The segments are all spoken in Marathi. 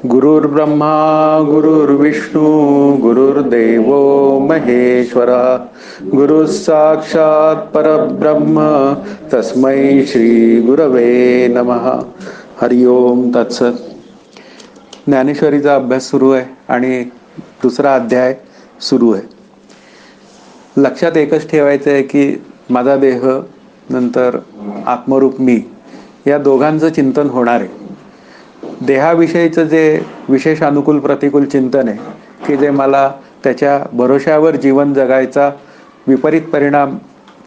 गुरुर्ब्रह्मा गुरुर्विष्णू गुरुर्देव महेश्वरा गुरु साक्षात परब्रह्म तस्मै श्री गुरवे नमः. हरि ओम तत्सत. ज्ञानेश्वरीचा अभ्यास सुरू आहे आणि दुसरा अध्याय सुरू आहे. लक्षात एकच ठेवायचं आहे की माझा देह नंतर आत्मरूप मी या दोघांचं चिंतन होणार आहे. देहाविषयीचं जे विशेष अनुकूल प्रतिकूल चिंतन आहे की जे मला त्याच्या भरोश्यावर जीवन जगायचा विपरीत परिणाम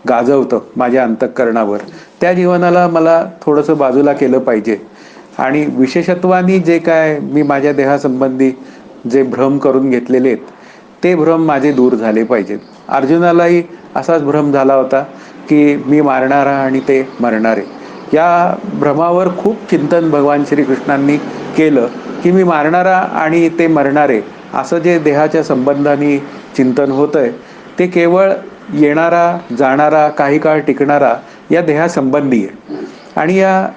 गाजवतं माझ्या अंतःकरणावर, त्या जीवनाला मला थोडंसं बाजूला केलं पाहिजे. आणि विशेषत्वानी जे काय मी माझ्या देहासंबंधी जे भ्रम करून घेतलेले आहेत ते भ्रम माझे दूर झाले पाहिजेत. अर्जुनालाही असाच भ्रम झाला होता की मी मारणारा आणि ते मरणारे. या भ्रमावर खूप चिंतन भगवान श्रीकृष्णांनी केलं की मी मारणारा आणि ते मरणारे असं जे देहाच्या संबंधाने चिंतन होतंय ते केवळ येणारा जाणारा काही काळ टिकणारा या देहासंबंधी आहे. आणि या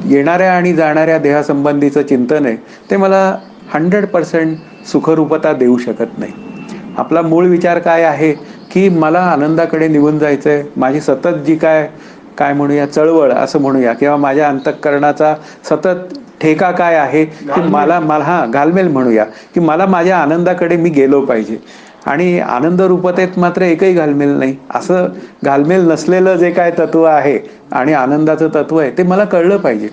येणाऱ्या आणि जाणाऱ्या देहासंबंधीचं चिंतन आहे ते मला 100% सुखरूपता देऊ शकत नाही. आपला मूळ विचार काय आहे की मला आनंदाकडे निघून जायचं आहे. माझी सतत जी काय म्हणूया चळवळ असं म्हणूया किंवा माझ्या अंतःकरणाचा सतत ठेका काय आहे की मला घालमेल म्हणूया की मला माझ्या आनंदाकडे मी गेलो पाहिजे. आणि आनंद रूपतेत मात्र एकही घालमेल नाही. असं घालमेल नसलेलं जे काय तत्व आहे आणि आनंदाचं तत्व आहे ते मला कळलं पाहिजे.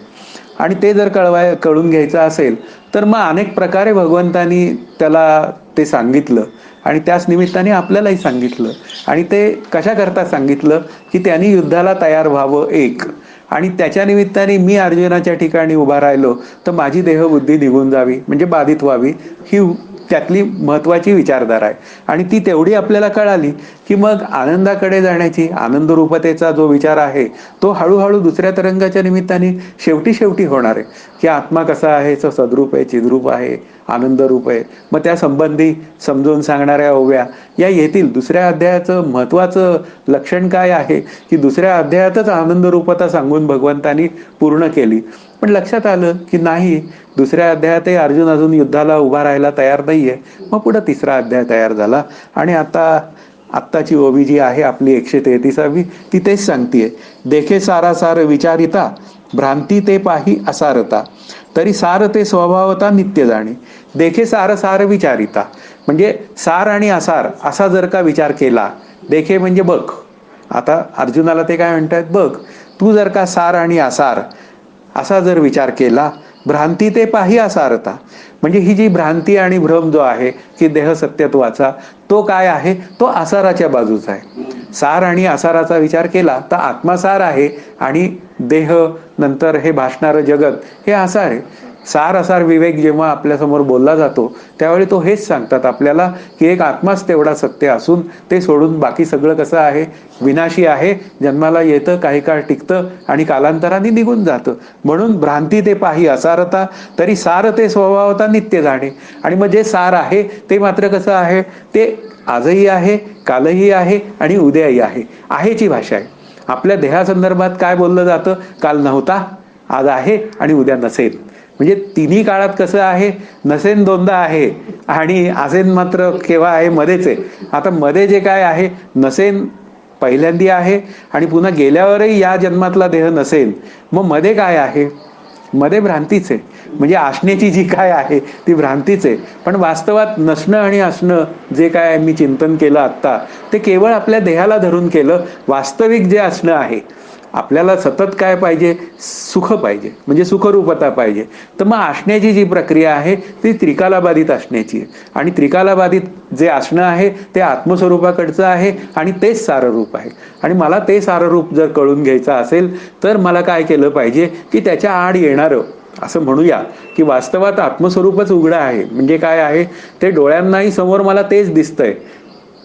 आणि ते जर कळून घ्यायचं असेल तर मग अनेक प्रकारे भगवंतानी त्याला ते सांगितलं आणि त्याच निमित्ताने आपल्यालाही सांगितलं. आणि ते कशाकरता सांगितलं की त्यांनी युद्धाला तयार व्हावं एक, आणि त्याच्या निमित्ताने मी अर्जुनाच्या ठिकाणी उभा राहिलो तर माझी देहबुद्धी निघून जावी म्हणजे बाधित व्हावी, ही त्यातली महत्त्वाची विचारधारा आहे. आणि ती तेवढी आपल्याला कळाली की मग आनंदाकडे जाण्याची आनंदरूपतेचा जो विचार आहे तो हळूहळू दुसऱ्या तरंगाच्या निमित्ताने शेवटी होणार आहे की आत्मा कसा आहे, तो सद्रूप आहे, चिद्रूप आहे, आनंदरूप आहे. मग त्या संबंधी समजून सांगणाऱ्या ओव्या या येतील. दुसऱ्या अध्यायाचं महत्त्वाचं लक्षण काय आहे की दुसऱ्या अध्यायातच आनंदरूपता सांगून भगवंतानी पूर्ण केली. पण लक्षात आलं की नाही, दुसऱ्या अध्यायातही अर्जुन अजून युद्धाला उभा राहायला तयार नाहीये. मग पुढे तिसरा अध्याय तयार झाला आणि आत्ताची ओवी जी आहे आपली 133वी ती तेच सांगतीये. देखे सारा सार विचारिता भ्रांती ते पाही असारता तरी सार ते स्वभावता नित्य जाणे. देखे सार सार विचारिता म्हणजे सार आणि असार असा जर का विचार केला, देखे म्हणजे बघ. आता अर्जुनाला ते काय म्हणतात, बघ तू जर का सार आणि असार असा जर विचार केला, भ्रांती ते पाही असारता म्हणजे ही जी भ्रांती आणि भ्रम जो आहे की देह सत्यत्वाचा तो काय आहे, तो आसाराच्या बाजूचा आहे. सार आणि आसाराचा विचार केला तर आत्मा सार आहे आणि देह नंतर हे भासणारं जगत हे आसार आहे. सार असार विवेक जेव्हा आपल्यासमोर बोलला जातो त्यावेळी तो हेच सांगतात आपल्याला की एक आत्माच तेवढा सत्य असून ते सोडून बाकी सगळं कसं आहे, विनाशी आहे, जन्माला येतं, काही काळ टिकतं आणि कालांतराने निघून जातं. म्हणून भ्रांती ते पाही असारता तरी सार ते स्वभावता नित्य जाणे. आणि मग जे सार आहे ते मात्र कसं आहे, ते आजही आहे, कालही आहे आणि उद्याही आहे. आहेची भाषा आहे. आपल्या देहासंदर्भात काय बोललं जातं, काल नव्हता, आज आहे आणि उद्या नसेल. म्हणजे तिन्ही काळात कसं आहे, नसेन दोनदा आहे आणि असेन मात्र केव्हा आहे, मध्येच आहे. आता मध्ये जे काय आहे, नसेन पहिल्यांदी आहे आणि पुन्हा गेल्यावरही या जन्मातला देह नसेल. मग मध्ये काय आहे, मध्ये भ्रांतीच आहे. म्हणजे असण्याची जी काय आहे ती भ्रांतीच आहे. पण वास्तवात नसणं आणि असणं जे काय मी चिंतन केलं आत्ता ते केवळ आपल्या देहाला धरून केलं. वास्तविक जे असणं आहे, आपल्याला सतत काय पाहिजे, सुख पाहिजे म्हणजे सुखरूपता पाहिजे. तर मग असण्याची जी प्रक्रिया आहे ती त्रिकालाबाधित असण्याची आहे. आणि त्रिकालाबाधित जे असणं आहे ते आत्मस्वरूपाकडचं आहे आणि तेच साररूप आहे. आणि मला ते साररूप जर कळून घ्यायचं असेल तर मला काय केलं पाहिजे की त्याच्या आड येणारं असं म्हणूया की वास्तवात आत्मस्वरूपच उघडं आहे. म्हणजे काय आहे, ते डोळ्यांनाही समोर मला तेच दिसतंय,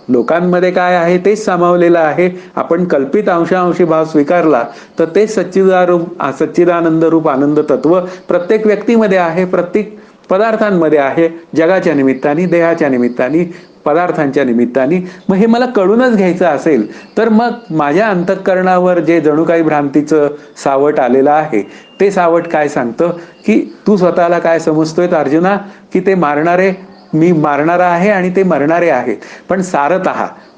लोकांमध्ये काय आहे तेच सामावलेलं आहे. आपण कल्पित अंशांशी भाव स्वीकारला तर तेच सच्चिदानंद रूप आनंद तत्व प्रत्येक व्यक्तीमध्ये आहे, प्रत्येक पदार्थांमध्ये आहे, जगाच्या निमित्ताने, देहाच्या निमित्ताने, पदार्थांच्या निमित्ताने. मग हे मला कळूनच घ्यायचं असेल तर मग माझ्या अंतःकरणावर जे जणू काही भ्रांतीचं सावट आलेलं आहे, ते सावट काय सांगतं की तू स्वतःला काय समजतोय अर्जुना, की ते मारणारे मी मारणारा आहे आणि ते मरणारे आहेत. पण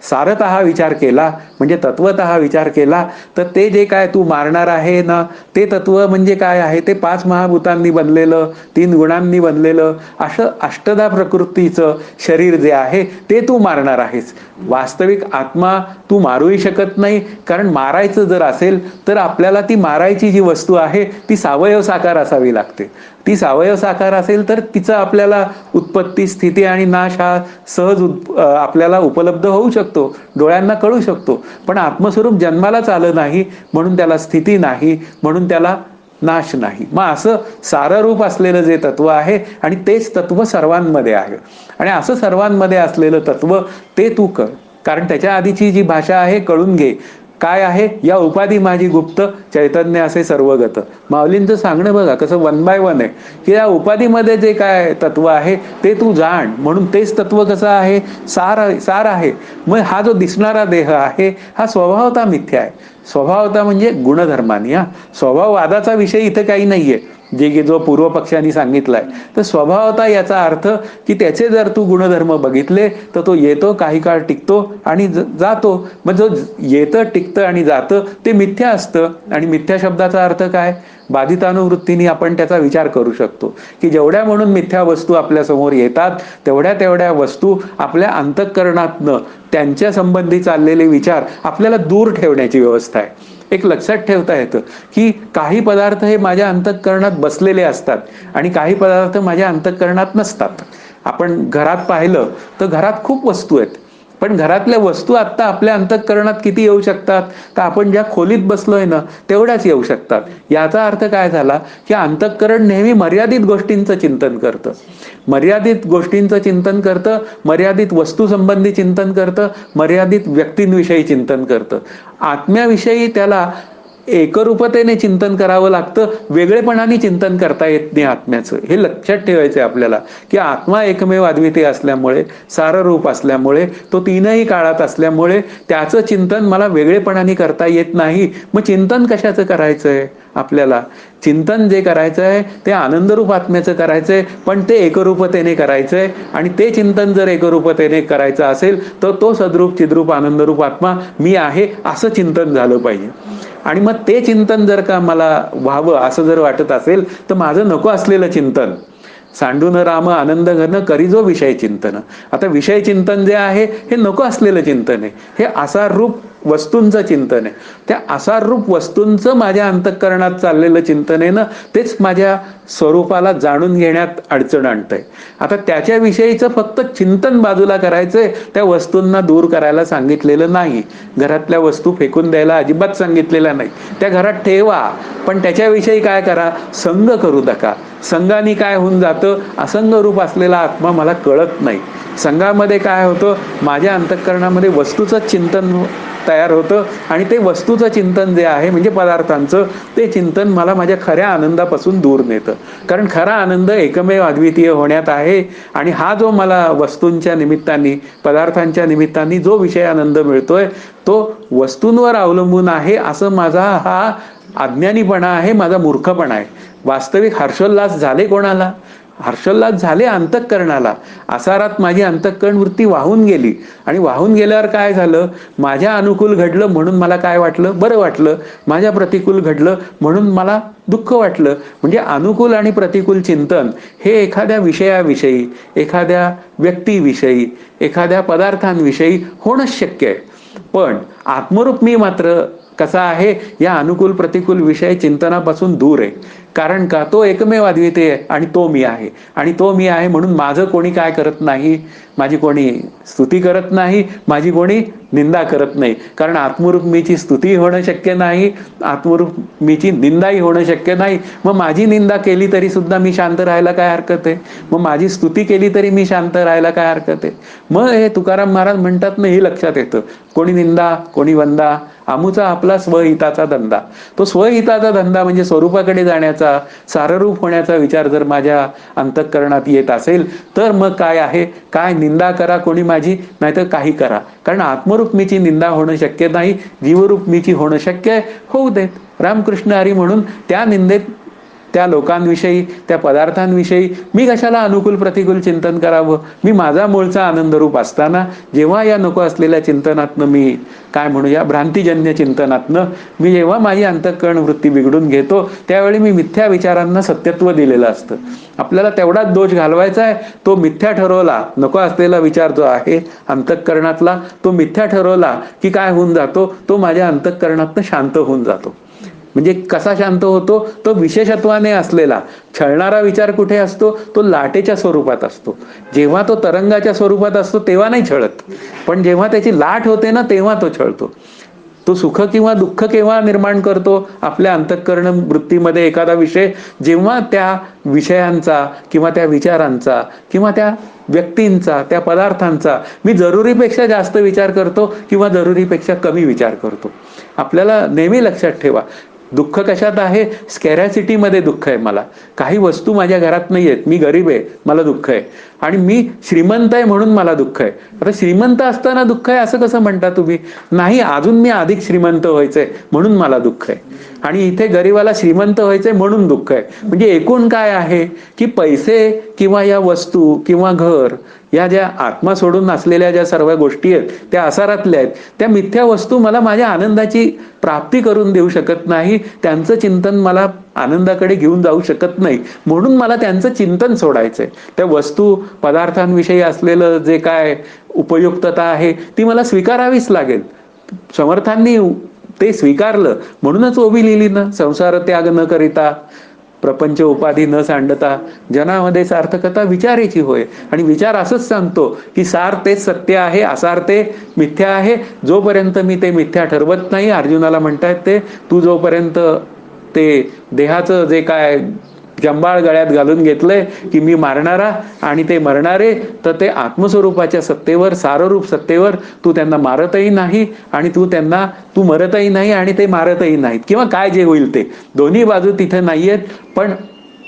सारतः विचार केला म्हणजे तत्वतः विचार केला तर ते जे काय तू मारणार आहे ना, ते तत्व म्हणजे काय आहे, ते 5 महाभूतांनी बनलेलं, 3 गुणांनी बनलेलं असं अष्टधा प्रकृतीचं शरीर जे आहे ते तू मारणार आहेस. वास्तविक आत्मा तू मारूही शकत नाही, कारण मारायचं जर असेल तर आपल्याला ती मारायची जी वस्तू आहे ती सावयव साकार असावी लागते. ती सावयव साकार असेल तर तिचं आपल्याला उत्पत्ती, स्थिती आणि नाश हा सहज आपल्याला उपलब्ध होऊ शकतो, डोळ्यांना कळू शकतो. पण आत्मस्वरूप जन्मालाच आलं नाही, म्हणून त्याला स्थिती नाही, म्हणून त्याला नाश नाही. मग असं सारं रूप असलेलं जे तत्व आहे आणि तेच तत्व सर्वांमध्ये आहे. आणि असं सर्वांमध्ये असलेलं तत्व ते तू कर, कारण त्याच्या आधीची जी भाषा आहे कळून घे. काय आहे, या उपाधी माझी गुप्त, चैतन्य असे सर्वगत. माऊलींचं सांगणं बघा कसं 1 by 1 आहे, की या उपाधीमध्ये जे काय तत्व आहे ते तू जाण. म्हणून तेच तत्व कसं आहे, सार आहे. मग हा जो दिसणारा देह आहे हा स्वभावता मिथ्या आहे. स्वभावता म्हणजे गुणधर्मानी. स्वभाववादाचा विषय इथं काही नाहीये, जो पूर्व पक्षांनी सांगितलाय. तर स्वभावता याचा अर्थ की त्याचे जर तू गुणधर्म बघितले तर तो येतो, काही काळ टिकतो आणि जातो. मग जो येतं, टिकतं आणि जातं ते मिथ्या असतं. आणि मिथ्या शब्दाचा अर्थ काय, बाधितानुवृत्तीने आपण त्याचा विचार करू शकतो की जेवढ्या म्हणून मिथ्या वस्तू आपल्या समोर येतात तेवढ्या वस्तू आपल्या अंतःकरणातनं त्यांच्या संबंधी चाललेले विचार आपल्याला दूर ठेवण्याची व्यवस्था आहे. एक लक्षात ठेवता येतं की काही पदार्थ हे माझ्या अंतःकरणात बसलेले असतात आणि काही पदार्थ माझ्या अंतःकरणात नसतात. आपण घरात पाहिलं तर घरात खूप वस्तू आहेत, पण घरातल्या वस्तू आत्ता आपल्या अंतःकरणात किती येऊ शकतात, तर आपण ज्या खोलीत बसलोय ना तेवढ्याच येऊ शकतात. याचा अर्थ काय झाला की अंतःकरण नेहमी मर्यादित गोष्टींचं चिंतन करतं, मर्यादित गोष्टींचं चिंतन करतं, मर्यादित वस्तूसंबंधी चिंतन करतं, मर्यादित व्यक्तींविषयी चिंतन करतं. आत्म्याविषयी त्याला एकरूपतेने चिंतन करावं लागतं, वेगळेपणाने चिंतन करता येत नाही आत्म्याचं. हे लक्षात ठेवायचं आहे आपल्याला की आत्मा एकमेव अद्वितीय असल्यामुळे, साररूप असल्यामुळे, तो 3ही काळात असल्यामुळे त्याचं चिंतन मला वेगळेपणाने करता येत नाही. मग चिंतन कशाचं करायचंय आपल्याला, चिंतन जे करायचं आहे ते आनंदरूप आत्म्याचं करायचंय, पण ते एकरूपतेने करायचंय. आणि ते चिंतन जर एकरूपतेने करायचं असेल तर तो सद्रूप चिद्रूप आनंदरूप आत्मा मी आहे असं चिंतन झालं पाहिजे. आणि मग ते चिंतन जर का मला व्हावं असं जर वाटत असेल तर माझं नको असलेलं चिंतन, सांडून राम आनंद घन करी जो विषय चिंतन. आता विषय चिंतन जे आहे हे नको असलेलं चिंतन आहे, हे आसाररूप वस्तूंचं चिंतन आहे. त्या आसाररूप वस्तूंचं माझ्या अंतःकरणात चाललेलं चिंतन आहे ना, तेच माझ्या स्वरूपाला जाणून घेण्यात अडचण आणतंय. आता त्याच्याविषयीचं फक्त चिंतन बाजूला करायचंय, त्या वस्तूंना दूर करायला सांगितलेलं नाही. घरातल्या वस्तू फेकून द्यायला अजिबात सांगितलेल्या नाही, त्या घरात ठेवा, पण त्याच्याविषयी काय करा, संग करू नका. संघाने काय होऊन जातं, असंग रूप असलेला आत्मा मला कळत नाही. संघामध्ये काय होतं, माझ्या अंतःकरणामध्ये वस्तूचं चिंतन तयार होतं आणि ते वस्तूचं चिंतन जे आहे म्हणजे पदार्थांचं, ते चिंतन मला माझ्या खऱ्या आनंदापासून दूर नेतं. कारण खरा आनंद एकमेव अद्वितीय होण्यात आहे. आणि हा जो मला वस्तूंच्या निमित्ताने, पदार्थांच्या निमित्ताने जो विषय आनंद मिळतोय तो वस्तूंवर अवलंबून आहे, असं माझा हा अज्ञानीपणा आहे, माझा मूर्खपणा आहे. वास्तविक हर्षोल्लास झाले कोणाला, हर्षोल्लास झाले अंतःकरणाला. आसारात माझी अंतःकरण वृत्ती वाहून गेली आणि वाहून गेल्यावर काय झालं, माझ्या अनुकूल घडलं म्हणून मला काय वाटलं, बरं वाटलं. माझ्या प्रतिकूल घडलं म्हणून मला दुःख वाटलं. म्हणजे अनुकूल आणि प्रतिकूल चिंतन हे एखाद्या विषयाविषयी, एखाद्या व्यक्तीविषयी, एखाद्या पदार्थांविषयी होणंच शक्य आहे. पण आत्मरूप मी मात्र कसा आहे, या अनुकूल प्रतिकूल विषय चिंतनापासून दूर आहे. कारण का, तो एकमेव अद्वितीय आहे आणि तो मी आहे. आणि तो मी आहे म्हणून माझं कोणी काय करत नाही, माझी कोणी स्तुती करत नाही, माझी कोणी निंदा करत नाही. कारण आत्मरूप मीची स्तुती होणं शक्य नाही, आत्मरूप मीची निंदाही होणं शक्य नाही. मग माझी निंदा केली तरी सुद्धा मी शांत राहायला काय हरकत आहे, मग माझी स्तुती केली तरी मी शांत राहायला काय हरकत आहे. मग हे तुकाराम महाराज म्हणतात ना, हे लक्षात येतं. कोणी निंदा, कोणी वंदा, आमुचा आपला स्वहिताचा धंदा. तो स्वहिताचा धंदा म्हणजे स्वरूपाकडे जाण्याचा होण्याचा, साररूप होण्याचा विचार जर माझ्या अंतःकरणात येत असेल, तर मग काय आहे, काय निंदा करा कोणी माझी, नाहीतर काही करा. कारण आत्मरूप मीची निंदा होणं शक्य नाही, जीवरूप मीची होणं शक्य आहे, होऊ देत. रामकृष्ण हरी म्हणून त्या निंदेत, त्या लोकांविषयी, त्या पदार्थांविषयी मी कशाला अनुकूल प्रतिकूल चिंतन करावं. मी माझा मूळचा आनंदरूप असताना जेव्हा या नको असलेल्या चिंतनातनं मी काय म्हणूया भ्रांतिजन्य चिंतनातनं मी जेव्हा माझी अंतःकरण वृत्ती बिघडून घेतो, त्यावेळी मी मिथ्या विचारांना सत्यत्व दिलेलं असतं. आपल्याला तेवढाच दोष घालवायचा आहे. तो मिथ्या ठरवला, नको असलेला विचार जो आहे अंतःकरणातला, तो मिथ्या ठरवला की काय होऊन जातो, तो माझ्या अंतःकरणातनं शांत होऊन जातो. म्हणजे कसा शांत होतो, तो विशेषत्वाने असलेला छळणारा विचार कुठे असतो, तो लाटेच्या स्वरूपात असतो. जेव्हा तो तरंगाच्या स्वरूपात असतो तेव्हा नाही छळत, पण जेव्हा त्याची लाट होते ना तेव्हा तो छळतो. तो सुख किंवा दुःख केव्हा निर्माण करतो आपल्या अंतःकरण वृत्तीमध्ये एखादा विषय, जेव्हा त्या विषयांचा किंवा त्या विचारांचा किंवा त्या व्यक्तींचा, त्या पदार्थांचा मी जरुरीपेक्षा जास्त विचार करतो किंवा जरुरीपेक्षा कमी विचार करतो. आपल्याला नेहमी लक्षात ठेवा, दुःख कशात आहे, स्कॅरॅसिटीमध्ये दुःख आहे. मला काही वस्तू माझ्या घरात नाही आहेत, मी गरीब आहे, मला दुःख आहे. आणि मी श्रीमंत आहे म्हणून मला दुःख आहे. आता श्रीमंत असताना दुःख आहे असं कसं म्हणता तुम्ही? नाही, अजून मी अधिक श्रीमंत व्हायचंय म्हणून मला दुःख आहे. आणि इथे गरीबाला श्रीमंत व्हायचंय म्हणून दुःख आहे. म्हणजे एकूण काय आहे की पैसे किंवा या वस्तू किंवा घर, या ज्या आत्मा सोडून असलेल्या ज्या सर्व गोष्टी आहेत त्या आसारातल्या आहेत. त्या मिथ्या वस्तू मला माझ्या आनंदाची प्राप्ती करून देऊ शकत नाही, त्यांचं चिंतन मला आनंदाकडे घेऊन जाऊ शकत नाही, म्हणून मला त्यांचं चिंतन सोडायचंय. त्या वस्तू पदार्थांविषयी असलेलं जे काय उपयुक्तता आहे ती मला स्वीकारावीच लागेल. समर्थांनी ते स्वीकारलं म्हणूनच ओवी लिहिली ना, संसार त्याग न करिता, प्रपंच उपाधी न सांडता, जनामध्ये सार्थकता विचारायची होय. आणि विचार असंच सांगतो की सार तेच सत्य आहे, असार ते मिथ्या आहे. जोपर्यंत मी ते मिथ्या ठरवत नाही, अर्जुनाला म्हणतायत ते, तू जोपर्यंत ते देहाचं जे काय जंबाळ गळ्यात घालून घेतलंय की मी मारणारा आणि ते मरणारे, तर ते आत्मस्वरूपाच्या सत्तेवर, साररूप सत्तेवर तू त्यांना मारतही नाही आणि तू मरतही नाही आणि ते मारतही नाहीत, किंवा काय जे होईल ते दोन्ही बाजू तिथे नाहीयेत. पण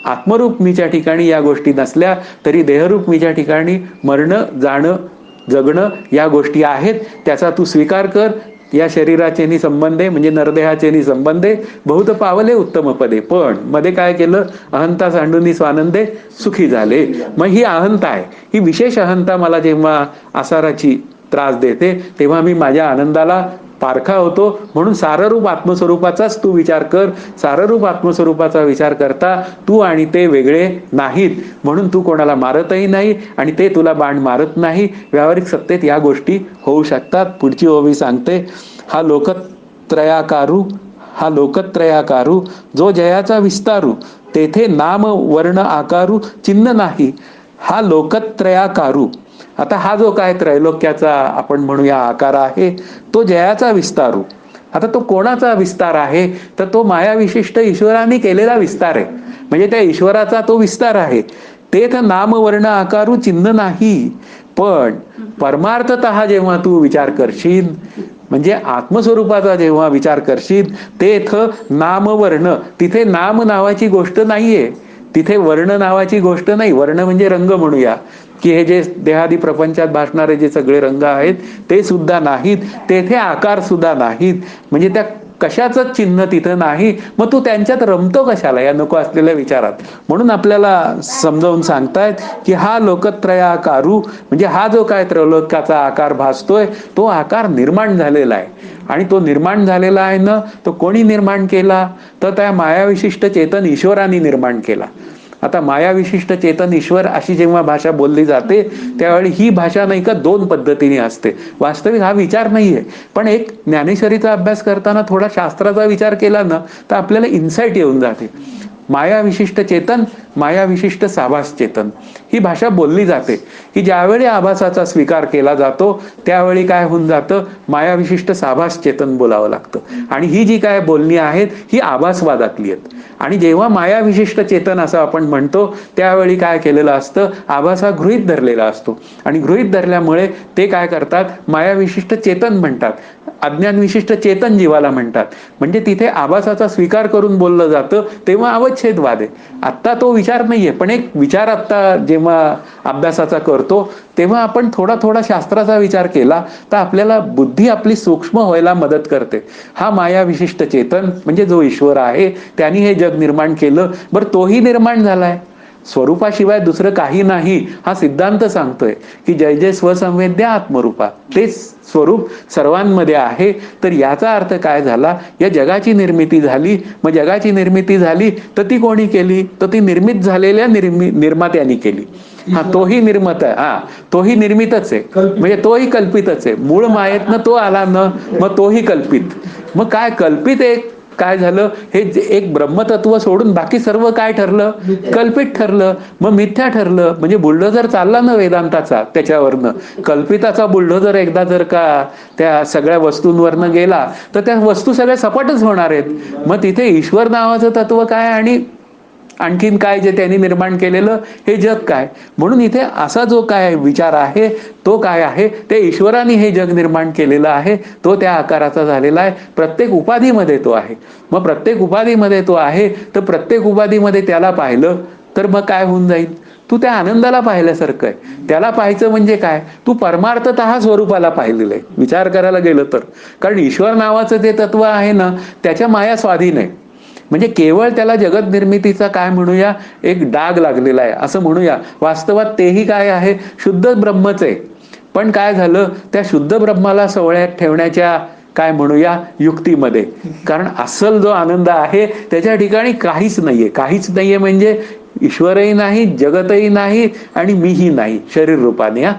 आत्मरूप मीच्या ठिकाणी या गोष्टी नसल्या तरी देहरूप मीच्या ठिकाणी मरणं, जाणं, जगणं या गोष्टी आहेत. त्याचा तू स्वीकार कर. या शरीराचे संबंधे म्हणजे नरदेहाचे संबंधे बहुत पावले उत्तम पदे. पण मध्ये काय केलं, अहंता सांडूनी स्वानंदे सुखी झाले. मग ही अहंता आहे, ही विशेष अहंता मला जेव्हा आसाराची त्रास देते तेव्हा मी माझ्या आनंदाला पारखा होतो. म्हणून साररूप आत्मस्वरूपाचाच तू विचार कर. साररूप आत्मस्वरूपाचा विचार करता तू आणि ते वेगळे नाहीत, म्हणून तू कोणाला मारतही नाही आणि ते तुला बाण मारत नाही. व्यावहारिक सत्तेत या गोष्टी होऊ शकतात. पुढची ओवी सांगते, हा लोकत्रयाकारू जो जयाचा विस्तारू, तेथे नाम वर्ण आकारू चिन्ह नाही. हा लोकत्रयाकारू, आता हा जो काय त्रैलोक्याचा आपण म्हणूया आकार आहे, तो जयाचा विस्तारू. आता तो कोणाचा विस्तार आहे, तर तो मायाविशिष्ट ईश्वराने केलेला विस्तार आहे. म्हणजे त्या ईश्वराचा तो विस्तार आहे. तेथ नाम वर्ण आकारू चिन्ह नाही. पण परमार्थतः जेव्हा तू विचार करशील, म्हणजे आत्मस्वरूपाचा जेव्हा विचार करशील, तेथ नाम वर्ण, तिथे नाम नावाची गोष्ट नाहीये, तिथे वर्ण नावाची गोष्ट नाही. वर्ण म्हणजे रंग म्हणूया, की हे जे देहादी प्रपंचात भासणारे जे सगळे रंग आहेत ते सुद्धा नाहीत. तेथे आकार सुद्धा नाहीत. म्हणजे त्या कशाचं चिन्ह तिथं नाही. मग तू त्यांच्यात रमतो कशाला या नको असलेल्या विचारात. म्हणून आपल्याला समजावून सांगतायत की हा लोकत्रयाकारू, म्हणजे हा जो काय त्रैलोक्याचा आकार भासतोय तो आकार निर्माण झालेला आहे. आणि तो निर्माण झालेला आहे ना, तो कोणी निर्माण केला, तर त्या मायाविशिष्ट चेतन ईश्वराने निर्माण केला. आता मायाविशिष्ट चेतन ईश्वर अशी जेव्हा भाषा बोलली जाते त्यावेळी ही भाषा नाही का दोन पद्धतीने असते. वास्तविक हा विचार नाहीये, पण एक ज्ञानेश्वरीचा अभ्यास करताना थोडा शास्त्राचा विचार केला ना तर आपल्याला इन्साइट येऊन जाते. मायाविशिष्ट चेतन, मायाविशिष्ट साभास चेतन ही भाषा बोलली जाते की ज्यावेळी आभासाचा स्वीकार केला जातो त्यावेळी काय होऊन जातं, मायाविशिष्ट साभास चेतन बोलावं लागतं. आणि ही जी काय बोलणी आहेत ही आभासवादातली आहेत. आणि जेव्हा माया विशिष्ट चेतन असं आपण म्हणतो त्यावेळी काय केलेलं असतं, आभास हा गृहीत धरलेला असतो आणि गृहीत धरल्यामुळे ते काय करतात, माया विशिष्ट चेतन म्हणतात, अज्ञान विशिष्ट चेतन जीवाला म्हणतात. म्हणजे तिथे आभासाचा स्वीकार करून बोललं जातं तेव्हा अवच्छेदवाद आहे. आत्ता तो विचार नाहीये, पण एक विचार आत्ता जेव्हा अभ्यासाचा करतो तेव्हा आपण थोडा थोडा शास्त्राचा विचार केला तर आपल्याला बुद्धी आपली सूक्ष्म व्हायला मदत करते. हा माया विशिष्ट चेतन म्हणजे जो ईश्वर आहे त्यांनी हे जग निर्माण केलं. बरं, तोही निर्माण झालाय, स्वरूपाशिवाय दुसरं काही नाही हा सिद्धांत सांगतोय की जय जय स्वसंवेद्या आत्मरूपा, तेच स्वरूप सर्वांमध्ये आहे. तर याचा अर्थ काय झाला, या जगाची निर्मिती झाली. मग जगाची निर्मिती झाली तर ती कोणी केली, तर ती निर्मित झालेल्या निर्मात्यानी केली. हा, तोही निर्मत आहे, हा तोही निर्मितच आहे, म्हणजे तोही कल्पितच आहे. मूळ मायेतनं तो आला न, मग तोही कल्पित. मग काय कल्पित एक काय झालं, हे एक ब्रह्मतत्व सोडून बाकी सर्व काय ठरलं, कल्पित ठरलं. मग मिथ्या ठरलं. म्हणजे बुलडोजर चालला ना वेदांताचा त्याच्यावरनं, कल्पिताचा बुलडोजर एकदा जर का त्या सगळ्या वस्तूंवरनं गेला तर त्या वस्तू सगळ्या सपाटच होणार आहेत. मग तिथे ईश्वर नावाचं तत्व काय आणि आणखीन काय जे त्यांनी निर्माण केलेलं हे जग काय. म्हणून इथे असा जो काय विचार आहे तो काय आहे, ते ईश्वराने हे जग निर्माण केलेलं आहे, तो त्या आकाराचा झालेला आहे. प्रत्येक उपाधीमध्ये तो आहे. मग प्रत्येक उपाधीमध्ये तो आहे तर प्रत्येक उपाधीमध्ये त्याला पाहिलं तर मग काय होऊन जाईल, तू त्या आनंदाला पाहिल्यासारखं आहे. त्याला पाहायचं म्हणजे काय, तू परमार्थतः स्वरूपाला पाहिलेलं आहे विचार करायला गेलं तर. कारण ईश्वर नावाचं ते तत्व आहे ना, त्याच्या माया स्वाधीन आहे. म्हणजे केवळ त्याला जगत निर्मितीचा काय म्हणूया, एक डाग लागलेला आहे असं म्हणूया. वास्तवात तेही काय आहे, शुद्ध ब्रह्मच आहे. पण काय झालं, त्या शुद्ध ब्रह्माला सोहळ्यात ठेवण्याच्या काय म्हणूया युक्तीमध्ये, कारण अस्सल जो आनंद आहे त्याच्या ठिकाणी काहीच नाहीये. काहीच नाहीये म्हणजे ईश्वरही नाही, जगतही नाही आणि मीही नाही शरीर रूपाने. हा,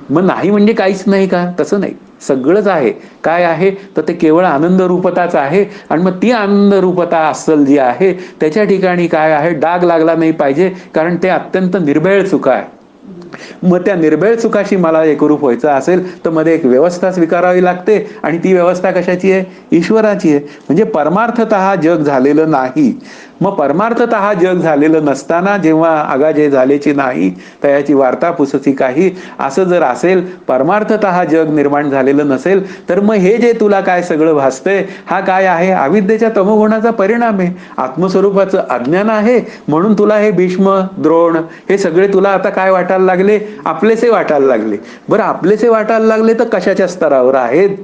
मग नाही म्हणजे काहीच नाही का, तसं नाही, सगळंच आहे. काय आहे तर ते केवळ आनंद रूपताच आहे. आणि मग ती आनंद रूपता अस्सल जी आहे त्याच्या ठिकाणी काय आहे, डाग लागला नाही पाहिजे, कारण ते अत्यंत निर्भेळ सुख आहे. मग त्या निर्भेळ सुखाशी मला एकरूप व्हायचं असेल तर मध्ये एक व्यवस्था स्वीकारावी लागते. आणि ती व्यवस्था कशाची आहे, ईश्वराची आहे. म्हणजे परमार्थतः जग झालेलं नाही. मग परमार्थतः जग झालेलं नसताना जेव्हा आगाजे झालेची नाही तयाची वार्ता पुसती काही, असं जर असेल, परमार्थतः जग निर्माण झालेलं नसेल, तर मग हे जे तुला काय सगळं भासतंय हा काय आहे, अविद्येच्या तमोगुणाचा परिणाम आहे. आत्मस्वरूपाचं अज्ञान आहे. म्हणून तुला हे भीष्म, द्रोण हे सगळे तुला आता काय वाटायला लागले, आपलेसे वाटायला लागले. बरं, आपलेसे वाटायला लागले तर कशाच्या स्तरावर आहेत,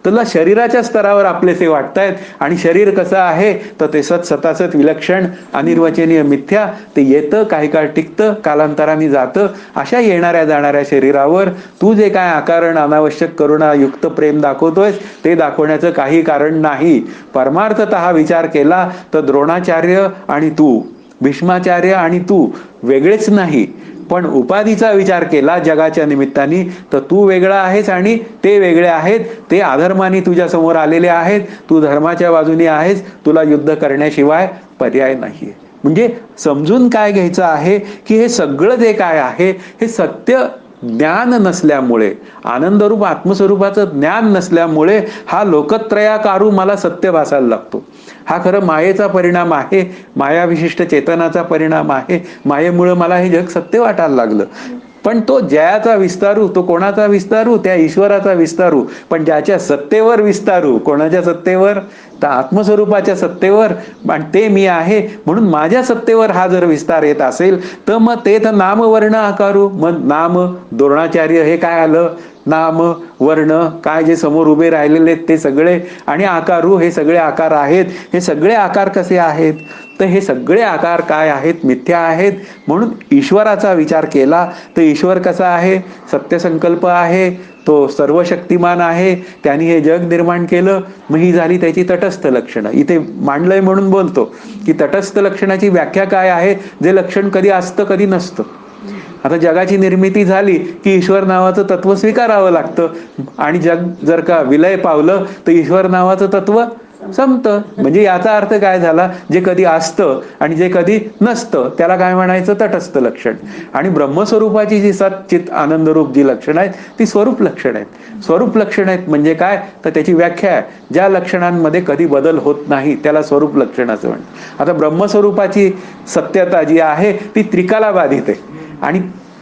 तुला शरीराच्या स्तरावर आपलेसे वाटतायत. आणि शरीर कसं आहे तर ते सतसत विलक्षण अनिर्वचनीय मिथ्या, ते येतं, काही काळ टिकतं, कालांतराने जातं. अशा येणाऱ्या जाणाऱ्या शरीरावर तू जे काय अकारण अनावश्यक करुणायुक्त प्रेम दाखवतोयस ते दाखवण्याचं काही कारण नाही. परमार्थतः विचार केला तर द्रोणाचार्य आणि तू, भीष्माचार्य आणि तू वेगळेच नाही. पण उपाधीचा विचार केला जगाच्या निमित्ताने तर तू वेगळा आहेस आणि ते वेगळे आहेत. ते अधर्माने तुझ्या समोर आलेले आहेत, तू धर्माच्या बाजूने आहेस. तुला युद्ध करण्याशिवाय पर्याय नाहीये. म्हणजे समजून काय घ्यायचं आहे की हे सगळं जे काय आहे हे सत्य ज्ञान नसल्यामुळे, आनंदरूप आत्मस्वरूपाचं ज्ञान नसल्यामुळे हा लोकत्रयाकारू मला सत्य भासायला लागतो. हा खरं मायेचा परिणाम आहे, माया विशिष्ट चेतनाचा परिणाम आहे. मायेमुळे मला हे जग सत्य वाटायला लागलं. पण तो जयाचा विस्तारू, तो कोणाचा विस्तारू, त्या ईश्वराचा विस्तारू. पण ज्याच्या सत्तेवर विस्तारू, कोणाच्या सत्तेवर, तर आत्मस्वरूपाच्या सत्तेवर. आणि ते मी आहे म्हणून माझ्या सत्तेवर हा जर विस्तार येत असेल तर मग ते तर नाम वर्ण आकारू. मग नाम, द्रोणाचार्य हे काय आलं, नाम वर्ण काय जे समोर उभे राहिलेले ते सगळे, आणि आकारू हे सगळे आकार आहेत. हे सगळे आकार कसे आहेत, तर हे सगळे आकार काय आहेत, मिथ्या आहेत. म्हणून ईश्वराचा विचार केला तर ईश्वर कसा आहे, सत्यसंकल्प आहे, तो सर्व शक्तिमान आहे, त्यांनी हे जग निर्माण केलं. मग ही झाली त्याची तटस्थ लक्षणं. इथे मांडलंय म्हणून बोलतो की तटस्थ लक्षणाची व्याख्या काय आहे, जे लक्षण कधी असतं कधी नसतं. आता जगाची निर्मिती झाली की ईश्वर नावाचं तत्व स्वीकारावं लागतं. आणि जग जर का विलय पावलं तर ईश्वर नावाचं तत्व संपतं. म्हणजे याचा अर्थ काय झाला, जे कधी असतं आणि जे कधी नसतं त्याला काय म्हणायचं, तटस्थ लक्षण. आणि ब्रह्मस्वरूपाची जी सच्चित आनंदरूप जी लक्षणं आहेत ती स्वरूप लक्षण आहेत. स्वरूप लक्षण आहेत म्हणजे काय, तर त्याची व्याख्या आहे, ज्या लक्षणांमध्ये कधी बदल होत नाही त्याला स्वरूप लक्षण असं म्हणतात. आता ब्रह्मस्वरूपाची सत्यता जी आहे ती त्रिकाला बाधित आहे. आणि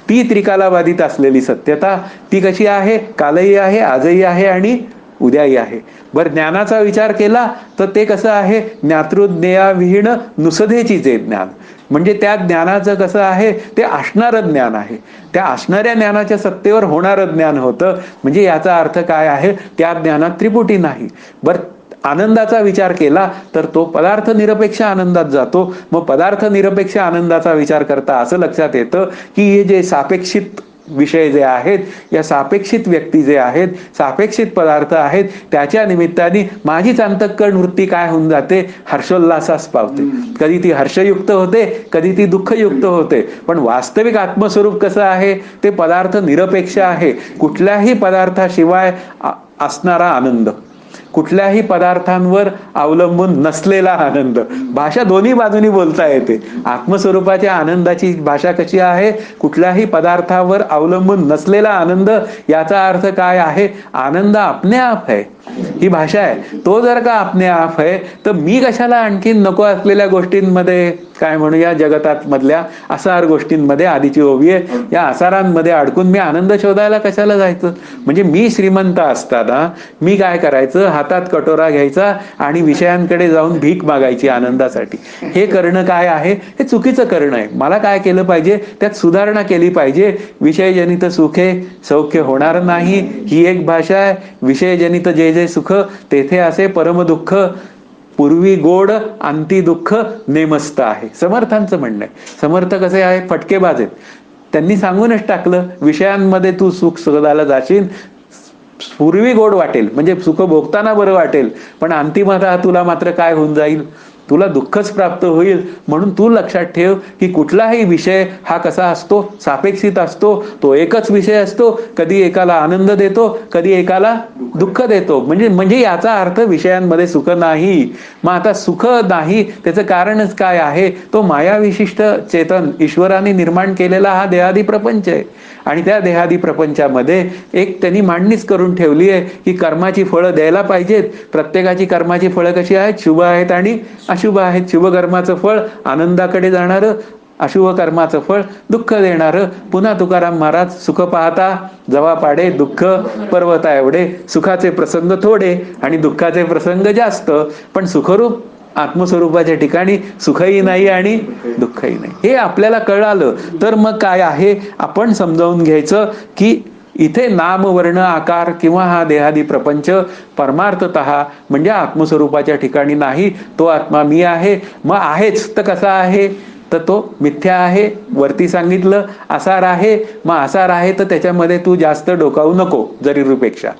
ती त्रिकाला बाधित असलेली सत्यता ती कशी आहे, कालही आहे, आजही आहे आणि उद्याही आहे. बरं, ज्ञानाचा विचार केला तर ते कसं आहे, ज्ञातृज्ञेयाविहीण नुसधेची जे ज्ञान, म्हणजे त्या ज्ञानाचं कसं आहे, ते असणारं ज्ञान आहे. त्या असणाऱ्या ज्ञानाच्या सत्तेवर होणारं ज्ञान होतं. म्हणजे याचा अर्थ काय आहे, त्या ज्ञानात त्रिपुटी नाही. बरं, आनंदाचा विचार केला तर तो पदार्थ निरपेक्ष आनंदात जातो. मग पदार्थ निरपेक्ष आनंदाचा विचार करता असं लक्षात येतं की हे जे सापेक्षित विषय जे आहेत, या सापेक्षित व्यक्ती जे आहेत, सापेक्षित पदार्थ आहेत, त्याच्या निमित्ताने माझीच अंतःकरण वृत्ती काय होऊन जाते, हर्षोल्लासास पावते. कधी ती हर्षयुक्त होते, कधी ती दुःखयुक्त होते. पण वास्तविक आत्मस्वरूप कसं आहे, ते पदार्थ निरपेक्ष आहे. कुठल्याही पदार्थाशिवाय असणारा आनंद, कुठल्याही पदार्थांवर अवलंबून नसलेला आनंद. भाषा दोन्ही बाजूनी बोलता येते. आत्मस्वरूपाच्या आनंदाची भाषा कशी आहे, कुठल्याही पदार्थावर अवलंबून नसलेला आनंद. याचा अर्थ काय आहे, आनंद आपणे आप आहे, ही भाषा आहे. तो जर का आपणे आप आहे तर मी कशाला आणखीन नको असलेल्या गोष्टींमध्ये, काय म्हणूया जगतात मधल्या असार गोष्टींमध्ये, आधीची ओवी आहे, या आसारांमध्ये अडकून मी आनंद शोधायला कशाला जायचं. म्हणजे मी श्रीमंत असताना मी काय करायचं, हातात कटोरा घ्यायचा आणि विषयांकडे जाऊन भीक मागायची आनंदासाठी. हे करणं काय आहे, हे चुकीचं करणं आहे. मला काय केलं पाहिजे, त्यात सुधारणा केली पाहिजे. विषयजनित सुखे सौख्य होणार नाही, ही एक भाषा आहे. विषयजनित जे जे सुख तेथे असे परम दुःख, पूर्वी गोड अंती दुःख नेमस्त आहे, समर्थांचं म्हणणं आहे. समर्थ कसे आहे, फटकेबाज आहेत. त्यांनी सांगूनच टाकलं, विषयांमध्ये तू सुख शोधायला जाशील, पूर्वी गोड वाटेल म्हणजे सुख भोगताना बरं वाटेल, पण अंतिमतः तुला मात्र काय होऊन जाईल, तुला दुःखच प्राप्त होईल. म्हणून तू लक्षात ठेव की कुठलाही विषय हा कसा असतो, सापेक्षित असतो. तो एकच विषय असतो, कधी एकाला आनंद देतो, कधी एकाला दुःख देतो. म्हणजे याचा अर्थ विषयांमध्ये सुख नाही. मग आता सुख नाही त्याचं कारणच काय आहे, तो मायाविशिष्ट चेतन ईश्वराने निर्माण केलेला हा देहादी प्रपंच आहे. आणि त्या देहादी प्रपंचामध्ये एक त्यांनी मांडणीच करून ठेवली आहे की कर्माची फळं द्यायला पाहिजेत. प्रत्येकाची कर्माची फळं कशी आहेत, शुभ आहेत आणि अशुभ आहेत. शुभ कर्माचं फळ आनंदाकडे जाणारं, अशुभ कर्माचं फळ दुःख देणारं. पुन्हा तुकाराम महाराज, सुख पाहता जवा पाडे दुःख पर्वता एवढे. सुखाचे प्रसंग थोडे आणि दुःखाचे प्रसंग जास्त, पण सुखरूप आत्मस्वरूपाच्या ठिकाणी सुखही नाही आणि दुःखही नाही. हे आपल्याला कळालं तर मग काय आहे, आपण समजावून घ्यायचं की इथे नाम वर्ण आकार किंवा हा देहादी प्रपंच परमार्थतः म्हणजे आत्मस्वरूपाच्या ठिकाणी नाही. तो आत्मा मी आहे. मग आहेच तर कसा आहे, तर तो मिथ्या आहे. वरती सांगितलं आसार आहे. मग आसार आहे तर त्याच्यामध्ये तू जास्त डोकावू नको. जरुरीपेक्षा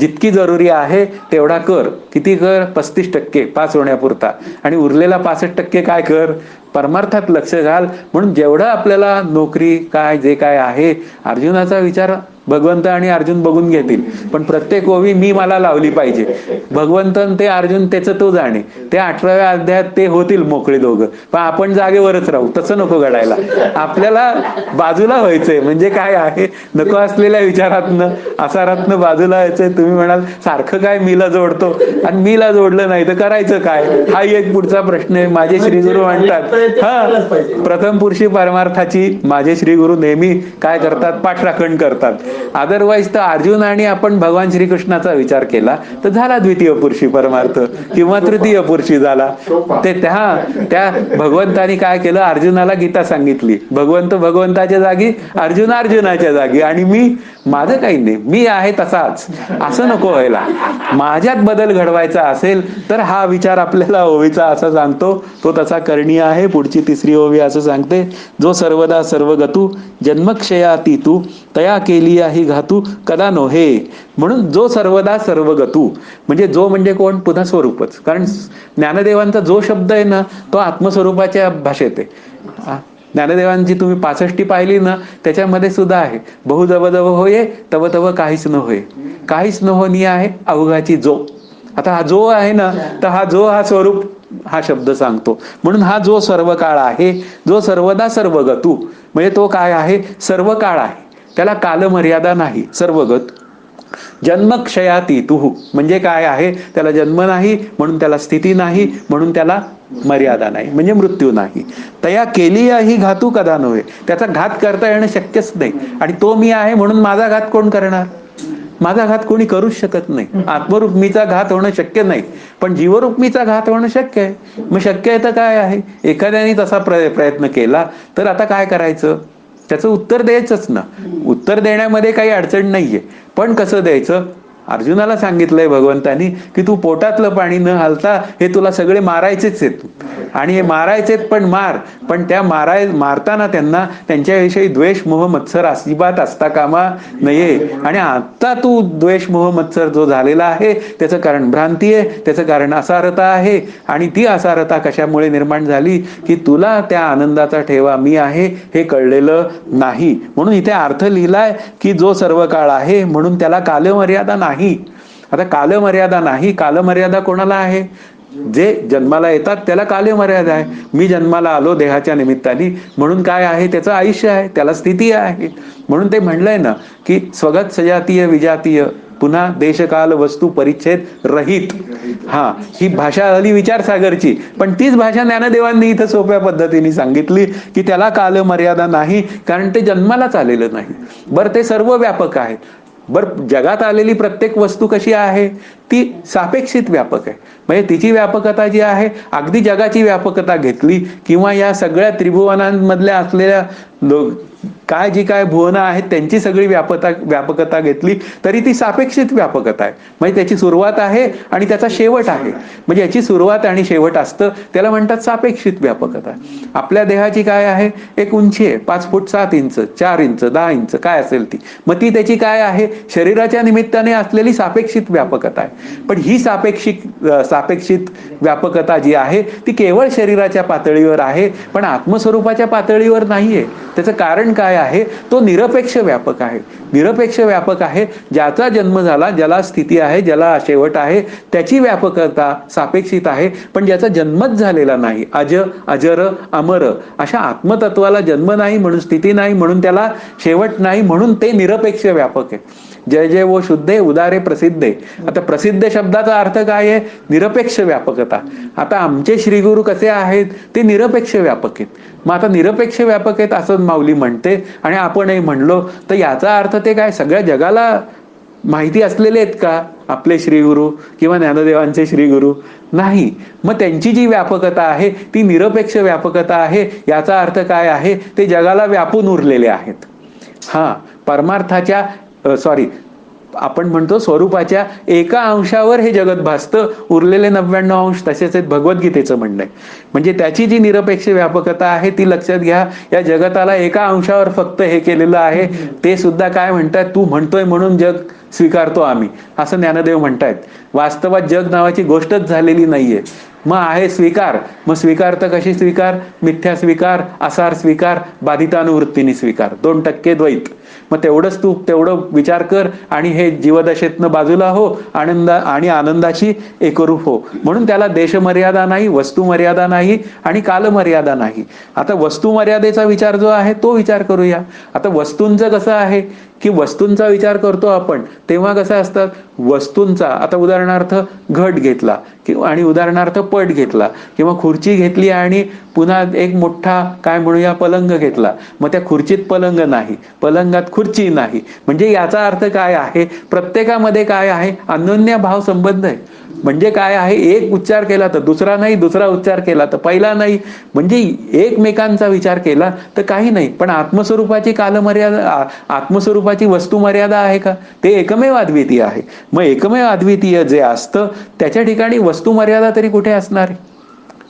जितकी जरुरी आहे तेवढा कर. किती कर, 35%, पास होण्यापुरता. आणि उरलेला 65% काय कर, परमार्थात लक्ष घाल. म्हणून जेवढं आपल्याला नोकरी काय जे काय आहे, अर्जुनाचा विचार भगवंत आणि अर्जुन बघून घेतील. पण प्रत्येक ओवी मी मला लावली पाहिजे. भगवंत ते अर्जुन त्याचं तो जाणे. ते 18व्या अध्यायात ते होतील मोकळे दोघं, पण आपण जागेवरच राहू. तसं नको घडायला. आपल्याला बाजूला व्हायचंय. म्हणजे काय आहे, नको असलेल्या विचारातनं आसारातनं बाजूला व्हायचंय. तुम्ही म्हणाल सारखं काय मीला जोडतो, आणि मीला जोडलं नाही तर करायचं काय, हा एक पुढचा प्रश्न आहे. माझे श्रीगुरु म्हणतात, हा प्रथम पुरुषी परमार्थाची माझे श्रीगुरु नेहमी काय करतात, पाठराखण करतात. अदरवाईज तर अर्जुन आणि आपण भगवान श्रीकृष्णाचा विचार केला तर झाला द्वितीय पुरुषी परमार्थ किंवा तृतीय पुरुषी झाला. ते त्या भगवंतानी काय केलं, अर्जुनाला गीता सांगितली. भगवंत भगवंताच्या जागी, अर्जुन अर्जुनाच्या जागी, आणि मी माझं काही नाही, मी आहे तसाच. असं नको व्हायला. माझ्यात बदल घडवायचा असेल तर हा विचार आपल्याला ओवीचा असा सांगतो, तो तसा करणीय आहे. पुढची तिसरी ओवी असं सांगते, जो सर्वदा सर्वगतू जन्मक्षयाती तू तया केली आहे घातू कदा नोहे. म्हणून जो सर्वदा सर्वगतू म्हणजे जो म्हणजे कोण, पुन्हा स्वरूपच. कारण ज्ञानदेवांचा जो शब्द आहे ना, तो आत्मस्वरूपाच्या भाषेत आहे. ज्ञानदेवांची तुम्ही 65 पाहिली ना, त्याच्यामध्ये सुद्धा आहे, बहु जव जव होये तव तव काहीच न होय. काहीच न होणी आहे अवघाची जो. आता हा जो आहे ना, तर हा जो हा स्वरूप हा शब्द सांगतो. म्हणून हा जो सर्व काळ आहे, जो सर्वदा सर्वगतू, म्हणजे तो काय आहे, सर्व काळ आहे, त्याला कालमर्यादा नाही, सर्वगत. जन्मक्षयातीतुः म्हणजे काय आहे, त्याला जन्म नाही म्हणून त्याला स्थिती नाही, म्हणून त्याला मर्यादा नाही, म्हणजे मृत्यू नाही. तया केली ही घातू कदा नव्हे, त्याचा घात करता येणं शक्यच नाही. आणि तो मी आहे म्हणून माझा घात कोण करणार? माझा घात कोणी करूच शकत नाही. आत्मरूप मीचा घात होणं शक्य नाही, पण जीवरूप मीचा घात होणं शक्य आहे. मग शक्य आहे तर काय आहे, एखाद्याने तसा प्रयत्न केला तर आता काय करायचं, त्याचं उत्तर द्यायचंच ना. उत्तर देण्यामध्ये काही अडचण नाहीये, पण कसं द्यायचं? अर्जुनाला सांगितलंय भगवंतानी की तू पोटातलं पाणी न हालता हे तुला सगळे मारायचेच आहेत, आणि हे मारायचेत पण मार, पण त्या मारताना त्यांना त्यांच्याविषयी द्वेष मोह मत्सर अजिबात असता कामा नये. आणि आता तू द्वेष मोह मत्सर जो झालेला आहे त्याचं कारण भ्रांती आहे, त्याचं कारण असारता आहे. आणि ती असारता कशामुळे निर्माण झाली की तुला त्या आनंदाचा ठेवा मी आहे हे कळलेलं नाही. म्हणून इथे अर्थ लिहिलाय की जो सर्व काळ आहे म्हणून त्याला कालमर्यादा नाही. आता कालमर्यादा नाही, कालमर्यादा कोणाला आहे? जे जन्माला येतात त्याला कालमर्यादा आहे. मी जन्माला आलो देहाच्या निमित्ताने म्हणून काय आहे, त्याचं आयुष्य आहे, त्याला स्थिती आहे. म्हणून ते म्हणलंय ना की स्वगत सजातीय विजातीय पुन्हा देशकाल वस्तू परिच्छेद रहित. हा, ही भाषा आली विचारसागरची, पण तीच भाषा ज्ञानदेवांनी इथं सोप्या पद्धतीने सांगितली की त्याला कालमर्यादा नाही, कारण ते जन्मालाच आलेलं नाही. बरं, ते सर्व व्यापक आहे. बरं, जगात आलेली प्रत्येक वस्तू कशी आहे, ती सापेक्षित व्यापक आहे. म्हणजे तिची व्यापकता जी आहे, अगदी जगाची व्यापकता घेतली किंवा या सगळ्या त्रिभुवनांमधल्या असलेल्या काय जी काय भुवनं आहेत त्यांची सगळी व्यापकता घेतली तरी ती सापेक्षित व्यापकता आहे. म्हणजे त्याची सुरुवात आहे आणि त्याचा शेवट आहे. म्हणजे याची सुरुवात आणि शेवट असतं, त्याला म्हणतात सापेक्षित व्यापकता. आपल्या देहाची काय आहे, एक उंची आहे 5 फूट 7 इंच 4 इंच 10 इंच काय असेल ती, मग ती त्याची काय आहे, शरीराच्या निमित्ताने असलेली सापेक्षित व्यापकता आहे. पण ही सापेक्षित व्यापकता जी आहे ती केवळ शरीराच्या पातळीवर आहे, पण आत्मस्वरूपाच्या पातळीवर नाहीये. त्याचं कारण काय आहे, तो निरपेक्ष व्यापक आहे. निरपेक्ष व्यापक आहे, ज्याचा जन्म झाला, ज्याला स्थिती आहे, ज्याला शेवट आहे, त्याची व्यापकता सापेक्षित आहे. पण ज्याचा जन्मच झालेला नाही, अजर अमर अशा आत्मतत्वाला जन्म नाही म्हणून स्थिती नाही म्हणून त्याला शेवट नाही, म्हणून ते निरपेक्ष व्यापक आहे. जय जय वो शुद्धे उदारे प्रसिद्धे. आता प्रसिद्ध शब्दाचा अर्थ काय आहे, निरपेक्ष व्यापकता. आता आमचे श्रीगुरु कसे आहेत, ते निरपेक्ष व्यापक आहेत. मग आता निरपेक्ष व्यापक आहेत असं माऊली म्हणते आणि आपणही म्हणलो तर याचा अर्थ ते काय सगळ्या जगाला माहिती असलेले आहेत का आपले श्रीगुरु किंवा ज्ञानदेवांचे श्रीगुरु? नाही. मग त्यांची जी व्यापकता आहे ती निरपेक्ष व्यापकता आहे. याचा अर्थ काय आहे, ते जगाला व्यापून उरलेले आहेत. हा, परमार्थाच्या आपण म्हणतो स्वरूपाच्या एका अंशावर हे जगत भासतं, उरलेले 99 अंश तसेच आहेत, भगवद्गीतेचं म्हणणं आहे. म्हणजे त्याची जी निरपेक्ष व्यापकता आहे ती लक्षात घ्या. या जगताला एका अंशावर फक्त हे केलेलं आहे. ते सुद्धा काय म्हणतात, तू म्हणतोय म्हणून जग स्वीकारतो आम्ही, असं ज्ञानदेव म्हणतायत. वास्तवात जग नावाची गोष्टच झालेली नाहीये. मग आहे स्वीकार. मग स्वीकार तर कशी स्वीकार, मिथ्या स्वीकार, आसार स्वीकार, बाधितानुवृत्तीने स्वीकार, 2% द्वैत. मग तेवढंच तू तेवढं विचार कर आणि हे जीवदशेतनं बाजूला हो, आणि आनंदाची एकरूप हो. म्हणून त्याला देशमर्यादा नाही, वस्तू मर्यादा नाही आणि कालमर्यादा नाही. आता वस्तू मर्यादेचा विचार जो आहे तो विचार करूया. आता वस्तूंचं कसं आहे की वस्तूंचा विचार करतो आपण तेव्हा कसं असतात वस्तूंचा, आता उदाहरणार्थ घट घेतला आणि उदाहरणार्थ पट घेतला किंवा खुर्ची घेतली आणि पुन्हा एक मोठा काय म्हणूया पलंग घेतला. मग त्या खुर्चीत पलंग नाही, पलंगात खुर्ची नाही. म्हणजे याचा अर्थ काय आहे, प्रत्येकामध्ये काय आहे, अन्योन्य भाव संबंध आहे. म्हणजे काय आहे, एक उच्चार केला तर दुसरा नाही, दुसरा उच्चार केला तर पहिला नाही. म्हणजे एकमेकांचा विचार केला तर काही नाही. पण आत्मस्वरूपाची कालमर्यादा, आत्मस्वरूपाची वस्तू मर्यादा आहे का, ते एकमेव अद्वितीय आहे. मग एकमेव अद्वितीय जे असतं त्याच्या ठिकाणी वस्तू मर्यादा तरी कुठे असणार आहे.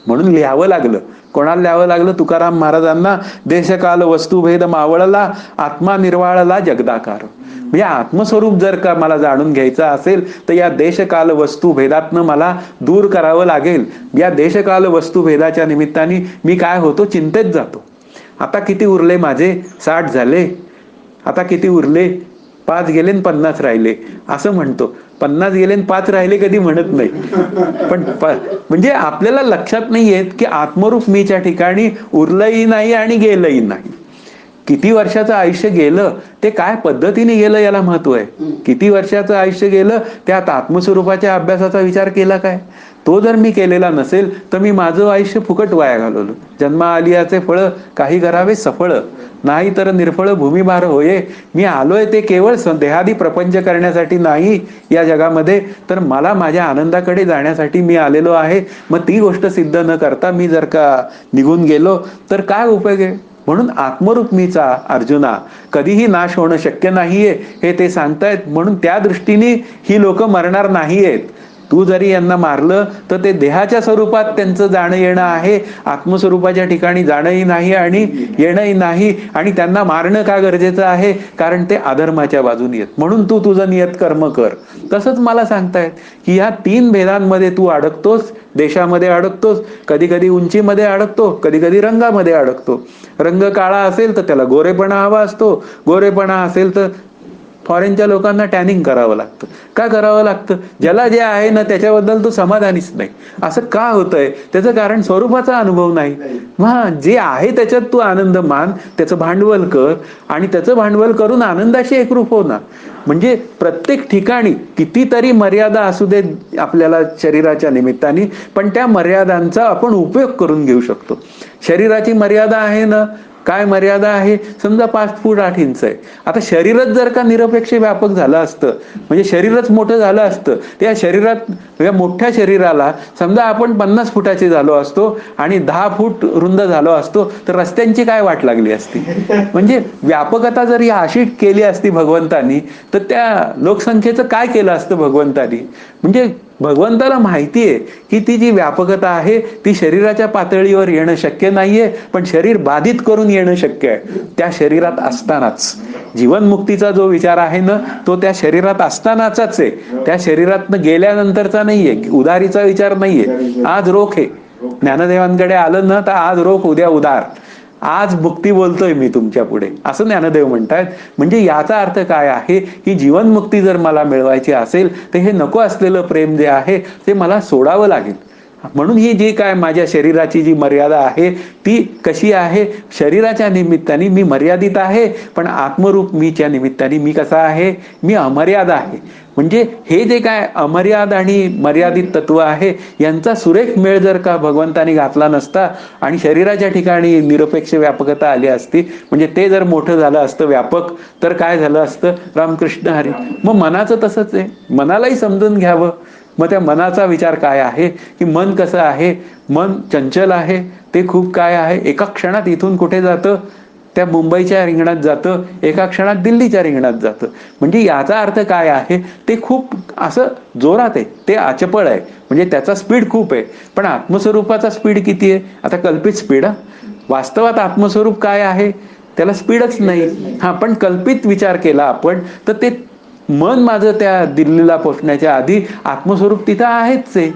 म्हणून लिहावं लागलं. कोणाला लिहावं लागलं, तुकाराम महाराजांना, देशकाल वस्तुभेद मावळला, आत्मा निर्वाळला जगदाकार. म्हणजे आत्मस्वरूप जर का मला जाणून घ्यायचं असेल तर या देशकाल वस्तू भेदातनं मला दूर करावं लागेल. या देशकाल वस्तू भेदाच्या निमित्ताने मी काय होतो, चिंतेत जातो. आता किती उरले माझे, 60 झाले, आता किती उरले, 5 गेले 50 राहिले असं म्हणतो. 50 गेले आणि 5 राहिले कधी म्हणत नाही. पण म्हणजे आपल्याला लक्षात नाही येत की आत्मरूप मीच्या ठिकाणी उरलंही नाही आणि गेलंही नाही. किती वर्षाचं आयुष्य गेलं ते काय पद्धतीने गेलं याला महत्व आहे. किती वर्षाचं आयुष्य गेलं त्यात आत्मस्वरूपाच्या अभ्यासाचा विचार केला काय? तो जर मी केलेला नसेल तर मी माझं आयुष्य फुकट वाया घालवलं. जन्मा आलियाचे फळ काही करावे सफळ, नाही तर निर्फळ भूमिभार होये. मी आलोय ते केवळ देहादी प्रपंच करण्यासाठी नाही या जगामध्ये, तर मला माझ्या आनंदाकडे जाण्यासाठी मी आलेलो आहे. मग ती गोष्ट सिद्ध न करता मी जर का निघून गेलो तर काय उपयोग आहे? म्हणून आत्मरूप मीचा अर्जुना कधीही नाश होणं शक्य नाहीये हे ते सांगतायत. म्हणून त्या दृष्टीने ही लोक मरणार नाहीयेत. तू जरी यांना मारलं तर ते देहाच्या स्वरूपात त्यांचं जाणं येणं आहे, आत्मस्वरूपाच्या ठिकाणी जाणंही नाही आणि येणंही नाही. आणि त्यांना मारणं का गरजेचं आहे? कारण ते अधर्माच्या बाजूने येत. म्हणून तू तुझं नियत कर्म कर. तसंच मला सांगतायत की ह्या 3 भेदांमध्ये तू अडकतोस, देशामध्ये अडकतोस, कधी कधी उंचीमध्ये अडकतो, कधी कधी रंगामध्ये अडकतो. रंग काळा असेल तर त्याला गोरेपणा हवा असतो, गोरेपणा असेल तर फॉरेनच्या लोकांना टॅनिंग करावं लागतं. का करावं लागतं? ज्याला जे आहे ना त्याच्याबद्दल तो समाधानीच नाही. असं का होतंय? त्याचं कारण स्वरूपाचा अनुभव नाही. जे आहे त्याच्यात तू आनंद मान, त्याचं भांडवल कर आणि त्याचं भांडवल करून आनंदाशी एकरूप हो ना. म्हणजे प्रत्येक ठिकाणी कितीतरी मर्यादा असू दे आपल्याला शरीराच्या निमित्ताने, पण त्या मर्यादांचा आपण उपयोग करून घेऊ शकतो. शरीराची मर्यादा आहे ना, काय मर्यादा आहे? समजा 5 फूट 8 इंच आहे. आता शरीरच जर का निरपेक्ष व्यापक झालं असतं, म्हणजे शरीरच मोठं झालं असतं, त्या शरीरात या मोठ्या शरीराला समजा आपण 50 फुटाचे झालो असतो आणि 10 फूट रुंद झालो असतो तर रस्त्यांची काय वाट लागली असती? म्हणजे व्यापकता जर ही अशी केली असती भगवंतानी तर त्या लोकसंख्येचं काय केलं असतं भगवंतानी? म्हणजे भगवंताला माहिती आहे की ती जी व्यापकता आहे ती शरीराच्या पातळीवर येणं शक्य नाहीये, पण शरीर बाधित करून येणं शक्य आहे. त्या शरीरात असतानाच जीवनमुक्तीचा जो विचार आहे ना तो त्या शरीरात असतानाचाच आहे, त्या शरीरातनं गेल्यानंतरचा नाहीये. उदारीचा विचार नाहीये. आज रोख आहे, ज्ञानदेवांकडे आलं ना तर आज रोख उद्या उदार. आज मुक्ती बोलतोय मी तुमच्या पुढे, असं ज्ञानदेव म्हणतात. म्हणजे याचा अर्थ काय आहे की जीवनमुक्ती जर मला मिळवायची असेल तर हे नको असलेलं प्रेम जे आहे ते मला सोडावं लागेल. म्हणून ही जी काय माझ्या शरीराची जी मर्यादा आहे ती कशी आहे? शरीराच्या निमित्ताने मी मर्यादित आहे, पण आत्मरूप मीच्या निमित्ताने मी कसा आहे? मी अमर्याद आहे. म्हणजे हे जे काय अमर्याद आणि मर्यादित तत्व आहे यांचा सुरेख मेळ जर का भगवंतानी घातला नसता आणि शरीराच्या ठिकाणी निरपेक्ष व्यापकता आली असती, म्हणजे ते जर मोठं झालं असतं व्यापक, तर काय झालं असतं? रामकृष्ण हरी. मग मनाचं तसंच आहे, मनालाही समजून घ्यावं. मग त्या मनाचा विचार काय आहे की मन कसं आहे? मन चंचल आहे, ते खूप काय आहे, एका क्षणात इथून कुठे जातं? त्या मुंबईच्या रिंगणात जातं, एका क्षणात दिल्लीच्या रिंगणात जातं. म्हणजे याचा अर्थ काय आहे? ते खूप असं जोरात आहे, ते अचपळ आहे, म्हणजे त्याचा स्पीड खूप आहे. पण आत्मस्वरूपाचा स्पीड किती आहे? आता कल्पित स्पीड, वास्तवात आत्मस्वरूप काय आहे? त्याला स्पीडच नाही. पण कल्पित विचार केला आपण तर ते मन माझं त्या दिल्लीला पोहोचण्याच्या आधी आत्मस्वरूप तिथं आहेच आहे.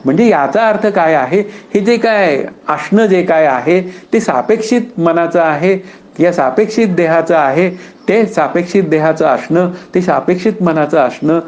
म्हणजे याचा अर्थ काय आहे? हे जे काय असणं जे काय आहे ते सापेक्षित मनाचं आहे, या सापेक्षित देहाचं आहे. ते सापेक्षित देहाचं असणं, ते सापेक्षित मनाचं असणं,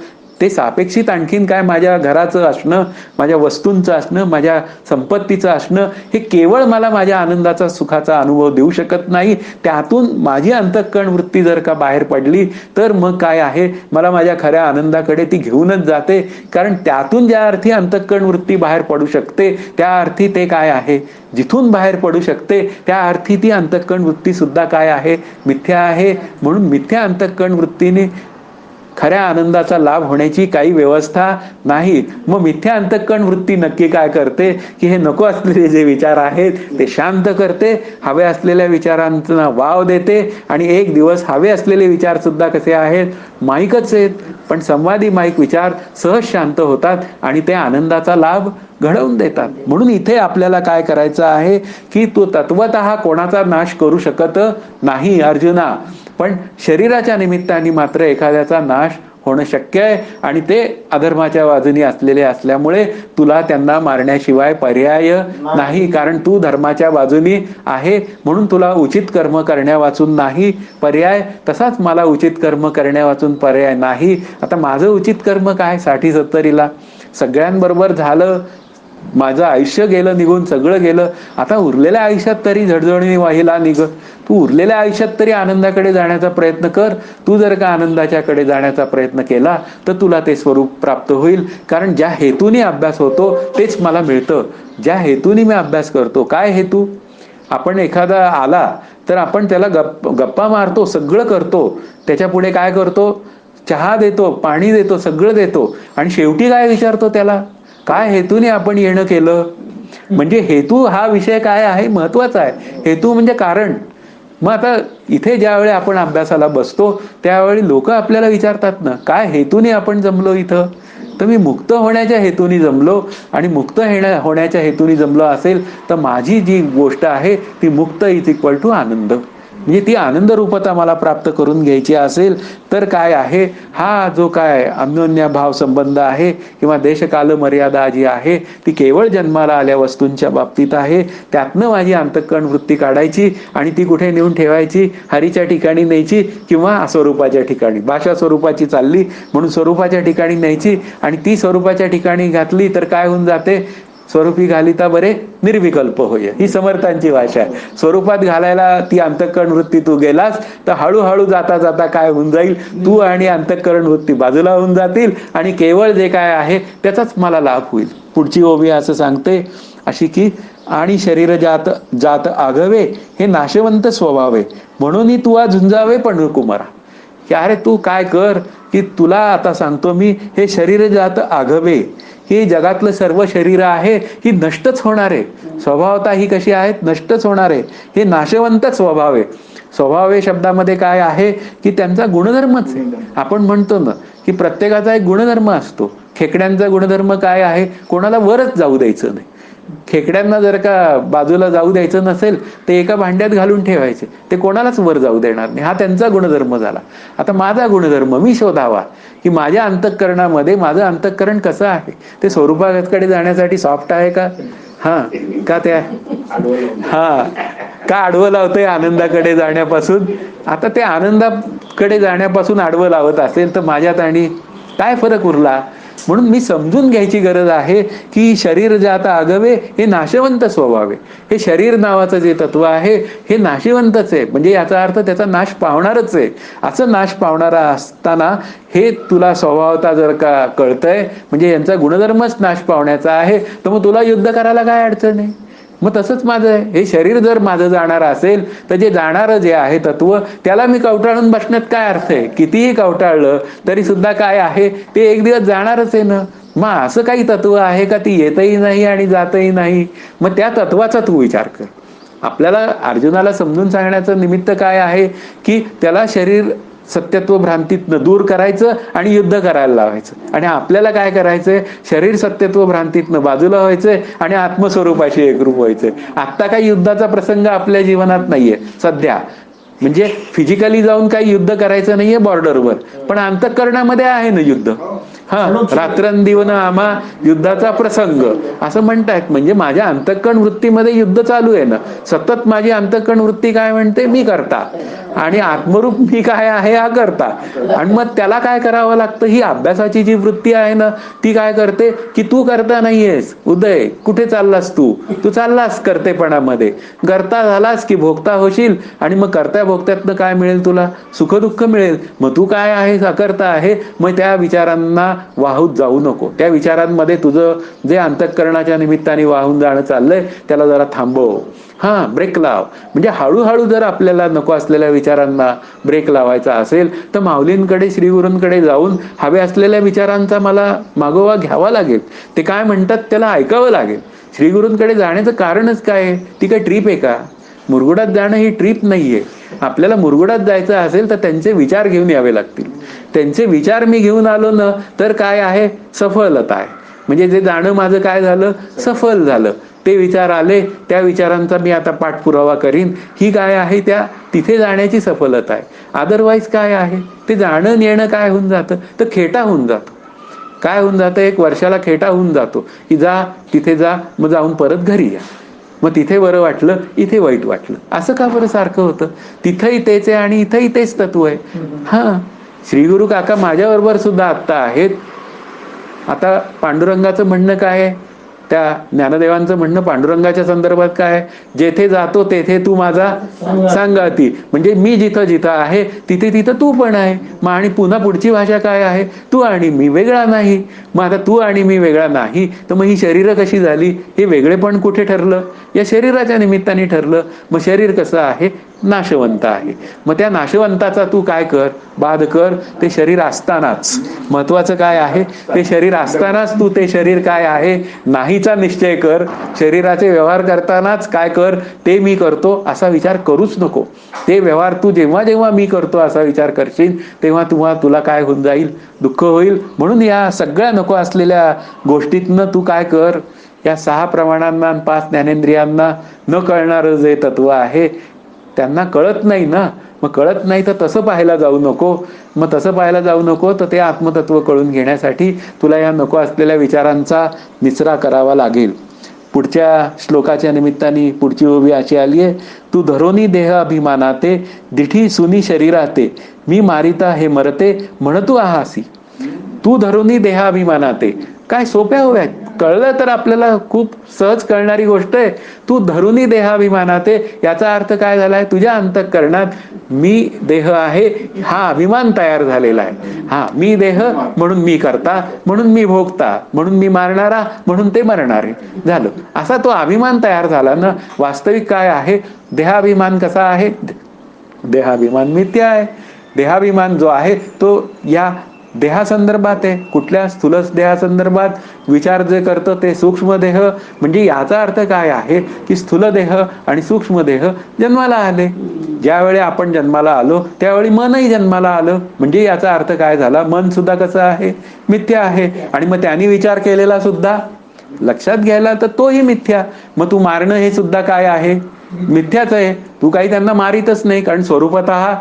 ते सापेक्षित आणखीन काय माझ्या घराचं असणं, माझ्या वस्तूंचं असणं, माझ्या संपत्तीचं असणं, हे केवळ मला माझ्या आनंदाचा सुखाचा अनुभव देऊ शकत नाही. त्यातून माझी अंतःकरण वृत्ती जर का बाहेर पडली तर मग काय आहे? मला माझ्या खऱ्या आनंदाकडे ती घेऊनच जाते. कारण त्यातून ज्या अर्थी अंतःकरण वृत्ती बाहेर पडू शकते त्या अर्थी ते काय आहे? जिथून बाहेर पडू शकते त्या अर्थी ती अंतःकरण वृत्ती सुद्धा काय आहे? मिथ्या आहे. म्हणून मिथ्या अंतःकरण वृत्तीने खऱ्या आनंदाचा लाभ होण्याची काही व्यवस्था नाही. मग मिथ्या अंतःकरण वृत्ती नक्की काय करते की हे नको असलेले जे विचार आहेत ते शांत करते, हवे असलेल्या विचारांना वाव देते. आणि एक दिवस हवे असलेले विचार सुद्धा कसे आहेत? माईकच आहेत, पण संवादी माईक विचार सहज शांत होतात आणि ते आनंदाचा लाभ घडवून देतात. म्हणून इथे आपल्याला काय करायचं आहे की तो तत्वतः कोणाचा नाश करू शकत नाही अर्जुना, पण शरीराच्या निमित्ताने मात्र एखाद्याचा नाश होणं शक्य आहे आणि ते अधर्माच्या बाजूने असलेले असल्यामुळे तुला त्यांना मारण्याशिवाय पर्याय नाही, कारण तू धर्माच्या बाजूनी आहे म्हणून तुला उचित कर्म करण्या वाचून नाही पर्याय, तसाच मला उचित कर्म करण्या वाचून पर्याय नाही. आता माझं उचित कर्म काय? 60-70ला सगळ्यांबरोबर झालं, माझं आयुष्य गेलं निघून, सगळं गेलं. आता उरलेल्या आयुष्यात तरी झडझडणी वाहिला निघ. तू उरलेल्या आयुष्यात तरी आनंदाकडे जाण्याचा प्रयत्न कर. तू जर का आनंदाच्याकडे जाण्याचा प्रयत्न केला तर तुला ते स्वरूप प्राप्त होईल. कारण ज्या हेतूने अभ्यास होतो तेच मला मिळतं. ज्या हेतूने मी अभ्यास करतो, काय हेतू? आपण एखादा आला तर आपण त्याला गप्पा मारतो, सगळं करतो, त्याच्या पुढे काय करतो? चहा देतो, पाणी देतो, सगळं देतो, आणि शेवटी काय विचारतो त्याला? काय हेतूने आपण येणं केलं? म्हणजे हेतू हा विषय काय आहे महत्वाचा आहे. हेतू म्हणजे कारण. मग आता इथे ज्यावेळी आपण अभ्यासाला बसतो त्यावेळी लोक आपल्याला विचारतात ना, काय हेतूने आपण जमलो इथं? तर मी मुक्त होण्याच्या हेतूने जमलो, आणि मुक्त होण्याच्या हेतूने जमलो असेल तर माझी जी गोष्ट आहे ती मुक्त इज इक्वल टू आनंद. म्हणजे ती आनंद रूपता मला प्राप्त करून घ्यायची असेल तर काय आहे, हा जो काय अन्योन्य भाव संबंध आहे किंवा देशकाल मर्यादा जी आहे ती केवळ जन्माला आल्या वस्तूंच्या बाबतीत आहे. त्यातनं माझी अंतःकरण वृत्ती काढायची आणि ती कुठे नेऊन ठेवायची? हरीच्या ठिकाणी न्यायची किंवा स्वरूपाच्या ठिकाणी. भाषा स्वरूपाची चालली म्हणून स्वरूपाच्या ठिकाणी न्यायची, आणि ती स्वरूपाच्या ठिकाणी घातली तर काय होऊन जाते? स्वरूपी घालिता बरे निर्विकल्प होय, ही समर्थांची भाषा आहे. स्वरूपात घालायला ती अंतःकरण वृत्ती तू गेलास तर हळूहळू जाता जाता काय होऊन जाईल? तू आणि अंतःकरण वृत्ती बाजूला होऊन जातील आणि केवळ जे काय आहे त्याचाच मला लाभ होईल. पुढची ओवी असं सांगते अशी की, आणि शरीर जात जात आघवे हे नाशवंत स्वभावे, म्हणून तू झुंजावे पण कुमारा. की अरे तू काय कर की, तुला आता सांगतो मी, हे शरीर जात आघवे, ही जगातलं सर्व शरीर आहे ही नष्टच होणार आहे. स्वभावता ही कशी आहेत? नष्टच होणार आहे. हे नाशवंत स्वभाव आहे. स्वभाव हे शब्दामध्ये काय आहे की त्यांचा गुणधर्मच आहे. आपण म्हणतो ना की प्रत्येकाचा एक गुणधर्म असतो. खेकड्यांचा गुणधर्म काय आहे? कोणाला वरच जाऊ द्यायचं नाही. खेकड्यांना जर का बाजूला जाऊ द्यायचं नसेल ते एका भांड्यात घालून ठेवायचे, ते कोणालाच वर जाऊ देणार नाही. हा त्यांचा गुणधर्म झाला. आता माझा गुणधर्म मी शोधावा की माझ्या अंतःकरणामध्ये माझं अंतःकरण कसं आहे? ते स्वरूपाकडे जाण्यासाठी सॉफ्ट आहे का? हा का त्या हा का आडवं लावतंय आनंदाकडे जाण्यापासून? आता ते आनंदाकडे जाण्यापासून आडवं लावत असेल तर माझ्यात आणि काय फरक उरला? म्हणून मी समजून घ्यायची गरज आहे की शरीर जे आता आगवे हे नाशवंत स्वभाव आहे. हे शरीर नावाचं जे तत्व आहे हे नाशवंतच आहे, म्हणजे याचा अर्थ त्याचा नाश पावणारच आहे. असं नाश पावणारा असताना हे तुला स्वभावता जर का कळतंय, म्हणजे यांचा गुणधर्मच नाश पावण्याचा आहे, तर मग तुला युद्ध करायला काय अडचण आहे? मग तसंच माझं आहे. हे शरीर जर माझं जाणार असेल तर जे जाणारं जे आहे तत्व त्याला मी कवटाळून बसण्यात काय अर्थ आहे? कितीही कवटाळलं तरी सुद्धा काय आहे, ते एक दिवस जाणारच आहे ना. मग असं काही तत्व आहे का ती येतही नाही आणि जातही नाही? मग त्या तत्वाचा तू विचार कर. आपल्याला अर्जुनाला समजून सांगण्याचं निमित्त काय आहे की त्याला शरीर सत्यत्व भ्रांतीतनं दूर करायचं आणि युद्ध करायला लावायचं. आणि आपल्याला काय करायचंय? शरीर सत्यत्व भ्रांतीतनं बाजूला व्हायचंय आणि आत्मस्वरूपाशी एकरूप व्हायचंय. आत्ता काही युद्धाचा प्रसंग आपल्या जीवनात नाहीये सध्या. म्हणजे फिजिकली जाऊन काही युद्ध करायचं नाहीये बॉर्डरवर, पण अंतःकरणामध्ये आहे ना युद्ध. हा, रात्रंदिवन आम्हा युद्धाचा प्रसंग असं म्हणतायत. म्हणजे माझ्या अंतःकरण वृत्तीमध्ये युद्ध चालू आहे ना. सतत माझी अंतःकरण वृत्ती काय म्हणते? मी करता. आणि आत्मरूप मी काय आहे? हा करता. आणि मग त्याला काय करावं लागतं? ही अभ्यासाची जी वृत्ती आहे ना ती काय करते की तू करता नाहीयेस. उदय, कुठे चाललास तू? तू चाललास करतेपणामध्ये. करता झालास की भोगता होशील, आणि मग करता भोगत्यातनं काय मिळेल तुला? सुखदुःख मिळेल. मग तू काय आहेस? अकर्ता आहे. मग त्या विचारांना वाहून जाऊ नको. त्या विचारांमध्ये तुझं जे अंतःकरणाच्या निमित्ताने वाहून जाणं चाललंय त्याला जरा थांबव. हा, ब्रेक लाव. म्हणजे हळूहळू जर आपल्याला नको असलेल्या विचारांना ब्रेक लावायचा असेल तर माऊलींकडे, श्रीगुरूंकडे जाऊन हवे असलेल्या विचारांचा मला मागोवा घ्यावा लागेल. ते काय म्हणतात त्याला ऐकावं लागेल. श्रीगुरूंकडे जाण्याचं कारणच काय आहे? ती काय ट्रिप आहे का? मुरगुडात जाणं ही ट्रिप नाहीये. आपल्याला मुरगुडात जायचं असेल तर त्यांचे विचार घेऊन यावे लागतील. त्यांचे विचार मी घेऊन आलो ना तर काय आहे? सफलता आहे. म्हणजे जे जाणं माझं काय झालं? सफल झालं. ते विचार आले, त्या विचारांचा मी आता पाठपुरावा करीन, ही काय आहे त्या तिथे जाण्याची सफलता आहे. अदरवाईज काय आहे, ते जाणं येणं काय होऊन जातं, तर खेटा होऊन जातो. काय होऊन जातं, एक वर्षाला खेटा होऊन जातो की जा तिथे जा, मग जाऊन परत घरी या, मग तिथे बरं वाटलं, इथे वाईट वाटलं. असं का बरं सारखं होतं? तिथंही तेच आहे आणि इथंही तेच तत्व आहे. हां, श्री गुरु काका माझ्याबरोबर सुद्धा आत्ता आहेत. आता पांडुरंगाचं म्हणणं काय आहे, त्या ज्ञानदेवांचं म्हणणं पांडुरंगाच्या संदर्भात काय आहे, जेथे जातो तेथे तू माझा सांगाती. म्हणजे मी जिथं जिथं आहे तिथे तिथं तू पण आहे. मग आणि पुन्हा पुढची भाषा काय आहे, तू आणि मी वेगळा नाही. मग आता तू आणि मी वेगळा नाही, तर मग ही शरीरं कशी झाली, हे वेगळे पण कुठे ठरलं, या शरीराच्या निमित्ताने ठरलं. मग शरीर कसं आहे, नाशवंत आहे. मग त्या नाशवंताचा तू काय कर, बाध कर, ते शरीर असतानाच. महत्वाचं काय आहे, ते शरीर असतानाच तू ते शरीर काय आहे नाहीचा निश्चय कर. शरीराचे व्यवहार करतानाच काय कर, ते मी करतो असा विचार करूच नको. ते व्यवहार तू जेव्हा जेव्हा मी करतो असा विचार करशील, तेव्हा तुला काय होऊन जाईल, दुःख होईल. म्हणून या सगळ्या नको असलेल्या गोष्टीतनं तू काय कर, या 6 प्रमाणांना 5 ज्ञानेंद्रियांना न कळणारं जे तत्व आहे, त्यांना कळत नाही ना. मग कळत नाही तर तसं पाहायला जाऊ नको. मग तसं पाहायला जाऊ नको, तर ते आत्मतत्व कळून घेण्यासाठी तुला या नको असलेल्या विचारांचा निचरा करावा लागेल. पुढच्या श्लोकाच्या निमित्ताने पुढची ओवी अशी आली आहे, तू धरोनी देह अभिमानाते, दिठी सुनी शरीराते, मी मारिता हे मरते म्हणतू आहासी. तू धरोनी देहाभिमानाते, काय सोप्या होव्यात, कळलं तर आपल्याला खूप सहज कळणारी गोष्ट आहे. तू धरुनी देहाभिमानाते, याचा अर्थ काय झालाय, तुझ्या अंतःकरणात मी देह आहे हा अभिमान तयार झालेला आहे. हा मी देह म्हणून मी करता, म्हणून मी भोगता, म्हणून मी मारणारा, म्हणून ते मरणारे झालं, असा तो अभिमान तयार झाला ना. वास्तविक काय आहे, देहाभिमान कसा आहे, देहाभिमान मिथ्या आहे. देहाभिमान जो आहे तो या देहासंदर्भात आहे. कुठल्या स्थूल देहासंदर्भात विचार जे करतं ते सूक्ष्म देह. म्हणजे याचा अर्थ काय आहे की स्थूल देह आणि सूक्ष्म देह जन्माला आले. ज्यावेळी आपण जन्माला आलो त्यावेळी मनही जन्माला आलं. म्हणजे याचा अर्थ काय झाला, मन सुद्धा कसं आहे, मिथ्या आहे. आणि मग त्यांनी विचार केलेला सुद्धा लक्षात घ्यायला तर तोही मिथ्या. मग तू मारणं हे सुद्धा काय आहे, मिथ्याच आहे. तू काही त्यांना मारितच नाही, कारण स्वरूपतः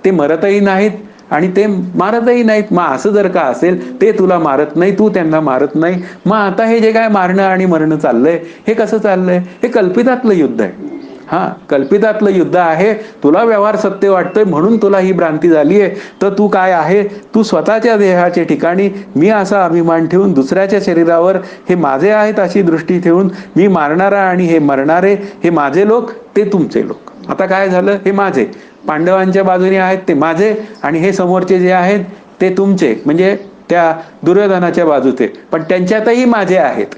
ते मरतही नाहीत आणि ते मारतही नाहीत. मग असं जर का असेल, ते तुला मारत नाही, तू त्यांना मारत नाही, मग आता हे जे काय मारणं आणि मरणं चाललंय, हे कसं चाललंय, हे कल्पितातलं युद्ध आहे. हा, कल्पितातलं युद्ध आहे. तुला व्यवहार सत्य वाटतोय म्हणून तुला ही भ्रांती झाली आहे. तर तू काय आहे, तू स्वतःच्या देहाच्या ठिकाणी मी असा अभिमान ठेवून दुसऱ्याच्या शरीरावर हे माझे आहेत अशी दृष्टी ठेवून मी मारणारा आणि हे मरणारे हे माझे लोक, ते तुमचे लोक. आता काय झालं, हे माझे पांडवांच्या बाजूने आहेत ते माझे, आणि हे समोरचे जे आहेत ते तुमचे, म्हणजे त्या दुर्योधनाच्या बाजूचे. पण त्यांच्यातही माझे आहेत.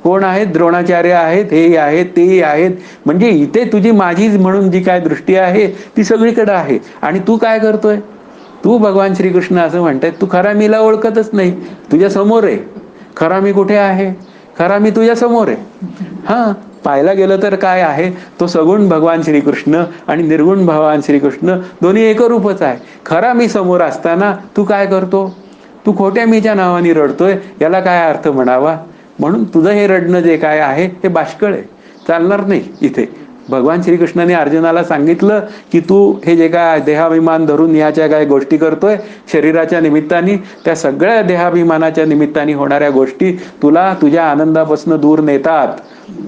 कोण आहेत, द्रोणाचार्य आहेत, हेही आहेत, तेही आहेत. म्हणजे इथे तुझी माझी म्हणून जी काय दृष्टी आहे ती सगळीकडे आहे. आणि तू काय करतोय, तू भगवान श्रीकृष्ण असं म्हणताय, तू खरा मीला ओळखतच नाही. तुझ्या समोर आहे खरा मी, कुठे आहे खरा मी, तुझ्या समोर आहे. हा, पाहायला गेलं तर काय आहे, तो सगुण भगवान श्रीकृष्ण आणि निर्गुण भगवान श्रीकृष्ण दोन्ही एकरूपच आहे. खरा मी समोर असताना तू काय करतो, तू खोट्या मीच्या नावाने रडतोय. याला काय अर्थ म्हणावा. म्हणून तुझं हे रडणं जे काय आहे हे बाष्कळ आहे, चालणार नाही. इथे भगवान श्रीकृष्णाने अर्जुनाला सांगितलं की तू हे जे काय देहाभिमान धरून याच्या काय गोष्टी करतोय शरीराच्या निमित्ताने, त्या सगळ्या देहाभिमानाच्या निमित्ताने होणाऱ्या गोष्टी तुला तुझ्या आनंदापासून दूर नेतात.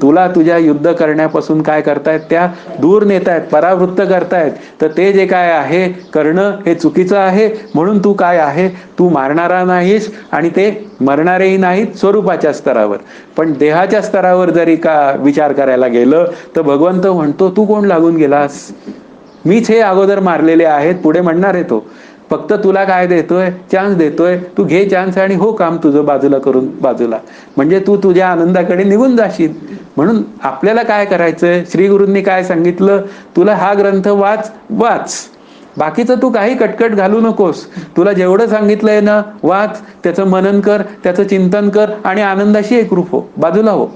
तुला तुझ्या युद्ध करण्यापासून काय करतायत, त्या दूर नेतायत, परावृत्त करतायत. तर ते जे काय आहे करणं हे चुकीचं आहे. म्हणून तू काय आहे, तू मारणारा नाहीस आणि ते मरणारेही नाहीत स्वरूपाच्या स्तरावर. पण देहाच्या स्तरावर जरी का विचार करायला गेलं तर भगवंत म्हणतो तू कोण लागून गेलास, मीच हे अगोदर मारलेले आहेत, पुढे म्हणणार आहे तो. फक्त तुला काय देतोय, चान्स देतोय. तू घे चान्स आणि हो काम तुझं बाजूला करून बाजूला, म्हणजे तू तुझ्या आनंदाकडे निघून जाशील. म्हणून आपल्याला काय करायचंय, श्री गुरूंनी काय सांगितलं, तुला हा ग्रंथ वाच, बाकीचं तू काही कटकट घालू नकोस. तुला जेवढं सांगितलंय ना वाच, त्याचं मनन कर, त्याचं चिंतन कर आणि आनंदाशी एकरूप हो, बाजूला हो.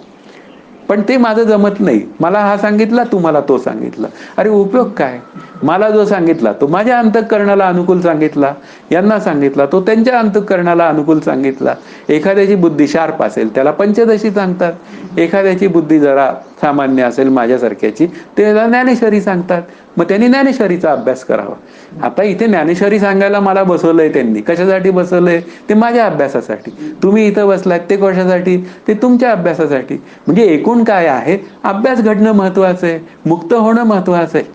पण ते माझं जमत नाही. मला हा सांगितला, तू मला तो सांगितला. अरे उपयोग काय? मला जो सांगितला तो माझ्या अंतःकरणाला अनुकूल सांगितला, यांना सांगितला तो त्यांच्या अंतःकरणाला अनुकूल सांगितला. एखाद्याची बुद्धी शार्प असेल त्याला पंचदशी सांगतात, एखाद्याची बुद्धी जरा सामान्य असेल माझ्यासारख्याची त्याला ज्ञानेश्वरी सांगतात. मग त्यांनी ज्ञानेश्वरीचा अभ्यास करावा. आता इथे ज्ञानेश्वरी सांगायला मला बसवलंय त्यांनी. कशासाठी बसवलंय? ते माझ्या अभ्यासासाठी. तुम्ही इथं बसलात ते कशासाठी? ते तुमच्या अभ्यासासाठी. म्हणजे एकूण काय आहे, अभ्यास घडणं महत्वाचं आहे, मुक्त होणं महत्वाचं आहे.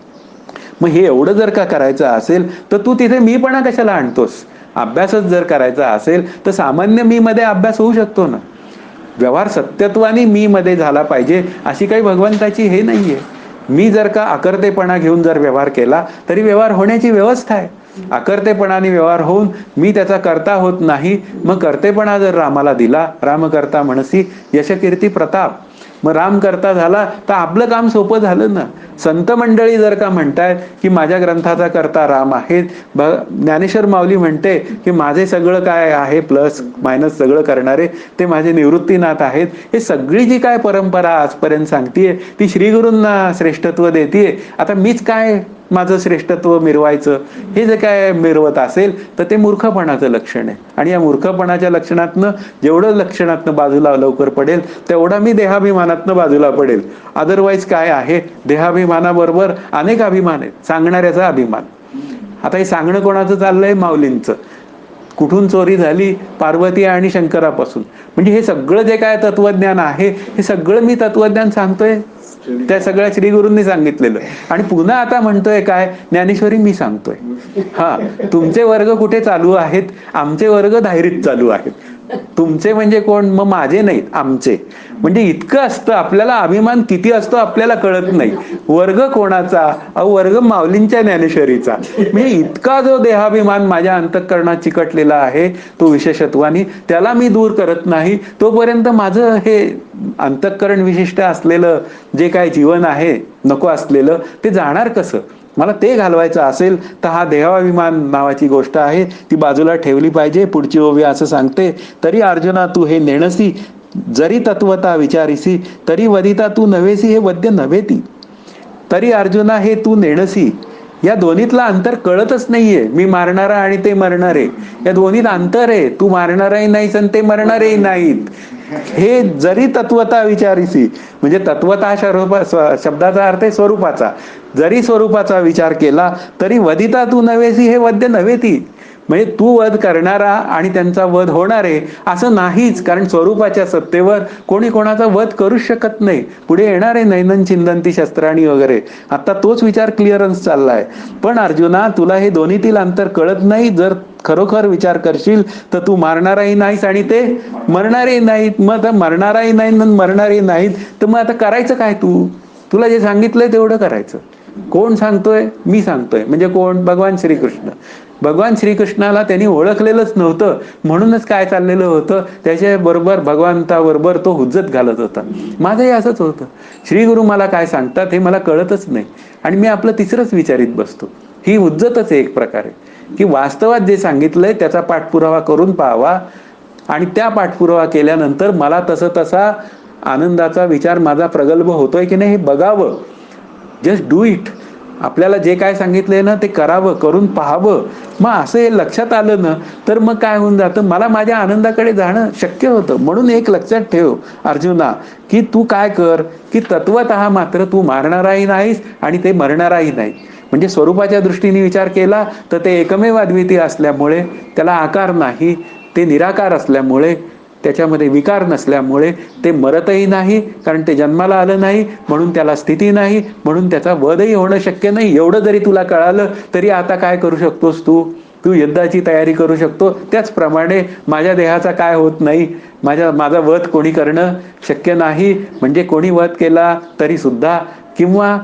मग हे एवढं जर का करायचं असेल तर तू तिथे मीपणा कशाला आणतोस? अभ्यासच जर करायचा असेल तर सामान्य मी मध्ये अभ्यास होऊ शकतो ना. व्यवहार सत्यत्वाने मी मध्ये झाला पाहिजे अशी काही भगवंताची हे नाहीये. मी जर का अकर्तेपणा घेऊन जर व्यवहार केला तरी व्यवहार होण्याची व्यवस्था आहे. अकर्तेपणाने व्यवहार होऊन मी त्याचा कर्ता होत नाही. मग कर्तेपणा जर रामाला दिला, राम करता म्हणसी यश कीर्ती प्रताप, मग राम करता झाला तर आपलं काम सोपं झालं ना. संत मंडळी जर का म्हणतायत की माझ्या ग्रंथाचा करता राम आहे, ज्ञानेश्वर माऊली म्हणते की माझे सगळं काय आहे प्लस मायनस सगळं करणारे ते माझे निवृत्तीनाथ आहेत. हे सगळी जी काय परंपरा आजपर्यंत सांगतीये ती श्रीगुरूंना श्रेष्ठत्व देतीये. आता मीच काय माझं श्रेष्ठत्व मिरवायचं? हे जे काय मिरवत असेल तर ते मूर्खपणाचं लक्षण आहे. आणि या मूर्खपणाच्या लक्षणातनं जेवढं लक्षणातनं बाजूला लवकर पडेल तेवढा मी देहाभिमानातनं बाजूला पडेल. अदरवाईज काय आहे, देहाभिमानाबरोबर अनेक अभिमान आहेत. सांगणाऱ्याचा अभिमान. आता हे सांगणं कोणाचं चाललंय? माऊलींचं. कुठून चोरी झाली? पार्वती आणि शंकरापासून. म्हणजे हे सगळं जे काय तत्वज्ञान आहे हे सगळं मी तत्वज्ञान सांगतोय त्या सगळ्या श्रीगुरूंनी सांगितलेलं. आणि पुन्हा आता म्हणतोय काय? ज्ञानेश्वरी मी सांगतोय. हा, तुमचे वर्ग कुठे चालू आहेत? आमचे वर्ग धायरीत चालू आहेत. तुमचे म्हणजे कोण? मग माझे नाहीत, आमचे. म्हणजे इतकं असतं. आपल्याला अभिमान किती असतो आपल्याला कळत नाही. वर्ग कोणाचा? वर्ग माऊलींच्या ज्ञानेश्वरीचा. म्हणजे इतका जो देहाभिमान माझ्या अंतःकरणात चिकटलेला आहे तो विशेषत्वानी, त्याला मी दूर करत नाही तोपर्यंत माझं हे अंतःकरण विशिष्ट असलेलं जे काय जीवन आहे नको असलेलं ते जाणार कसं? मला ते घालवायचं असेल तर हा देहाभिमान नावाची गोष्ट आहे ती बाजूला ठेवली पाहिजे. पुढची ओवी असं सांगते, तरी अर्जुना तू हे नेणसी, जरी तत्वता विचारिसी, तरी वदिता तू नव्हेसी हे वद्य नव्हे ती. तरी अर्जुना हे तू नेणसी, या दोन्हीतला अंतर कळतच नाहीये. मी मारणारा आणि ते मरणारे, या दोन्हीत अंतर आहे. तू मारणाराही नाहीस आणि ते मरणारेही नाहीत. हे जरी तत्वता विचारिसी, म्हणजे तत्वता शब्दाचा अर्थ आहे स्वरूपाचा. जरी स्वरूपाचा विचार केला तरी वदिता तू नव्हेसी हे वद्य नव्हे ती. म्हणजे तू वध करणारा आणि त्यांचा वध होणारे असं नाहीच. कारण स्वरूपाच्या सत्तेवर कोणी कोणाचा वध करूच शकत नाही. पुढे येणारे नैनन चिंदंती शस्त्राणी वगैरे, आता तोच विचार क्लिअरन्स चाललाय. पण अर्जुना तुला हे दोन्हीतील अंतर कळत नाही. जर खरोखर विचार करशील तर तू मारणाराही नाहीस आणि ते मरणारही नाहीत. मग आता मरणाराही नाही मरणारही नाहीत तर मग आता करायचं काय? तुला जे सांगितलंय तेवढं करायचं. कोण सांगतोय? मी सांगतोय. म्हणजे कोण? भगवान श्रीकृष्ण. भगवान श्रीकृष्णाला त्यांनी ओळखलेलंच नव्हतं म्हणूनच काय चाललेलं होतं, त्याच्या बरोबर भगवंताबरोबर तो हुज्जत घालत होता. माझंही असंच होतं. श्रीगुरु मला काय सांगतात हे मला कळतच नाही आणि मी आपलं तिसरंच विचारित बसतो. ही हुज्जतच आहे एक प्रकारे, की वास्तवात जे सांगितलंय त्याचा पाठपुरावा करून पाहावा आणि त्या पाठपुरावा केल्यानंतर मला तसा आनंदाचा विचार माझा प्रगल्भ होतोय की नाही हे बघावं. Just do it. आपल्याला जे काय सांगितलंय ना ते करावं, करून पाहावं. मग असं हे लक्षात आलं ना तर मग काय होऊन जातं, मला माझ्या आनंदाकडे जाणं शक्य होतं. म्हणून एक लक्षात ठेव अर्जुना, की तू काय कर, की तत्वतः मात्र तू मारणाराही नाहीस आणि ते मरणाराही नाही. म्हणजे स्वरूपाच्या दृष्टीने विचार केला तर ते एकमेव अद्वितीय असल्यामुळे त्याला आकार नाही, ते निराकार असल्यामुळे त्याच्यामध्ये विकार नसल्यामुळे ते मरतही नाही, कारण ते जन्माला आलं नाही म्हणून त्याला स्थिती नाही, म्हणून त्याचा वधही होणं शक्य नाही. एवढं जरी तुला कळालं तरी आता काय करू शकतोस? तू युद्धाची तयारी करू शकतो. त्याचप्रमाणे माझ्या देहाचा काय होत नाही, माझा वध कोणी करणं शक्य नाही. म्हणजे कोणी वध केला तरी सुद्धा, किंवा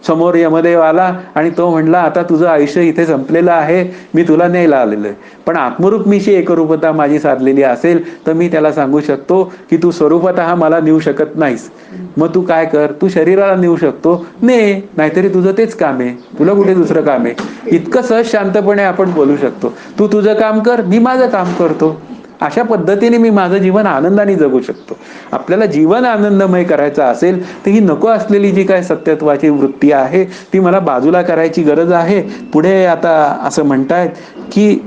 समोर यमदेव आला आणि तो म्हणला आता तुझं आयुष्य इथे संपलेलं आहे, मी तुला न्यायला आलेलो आहे. पण आत्मरूप मीशी एकरूपता माझी साधलेली असेल तर मी त्याला सांगू शकतो की तू स्वरूपतः मला नेऊ शकत नाहीस. मग तू काय कर, तू शरीराला नेऊ शकतो, नाहीतरी तुझं तेच काम आहे, तुला कुठे दुसरं काम आहे. इतकं सहज शांतपणे आपण बोलू शकतो. तू तुझं काम कर, मी माझं काम करतो. अशा पद्धतीने मी माझं जीवन आनंदाने जगू शकतो. आपल्याला जीवन आनंदमय करायचं असेल तर ही नको असलेली जी काय सत्यत्वाची वृत्ती आहे ती मला बाजूला करायची गरज आहे. पुढे आता असं म्हणतायत की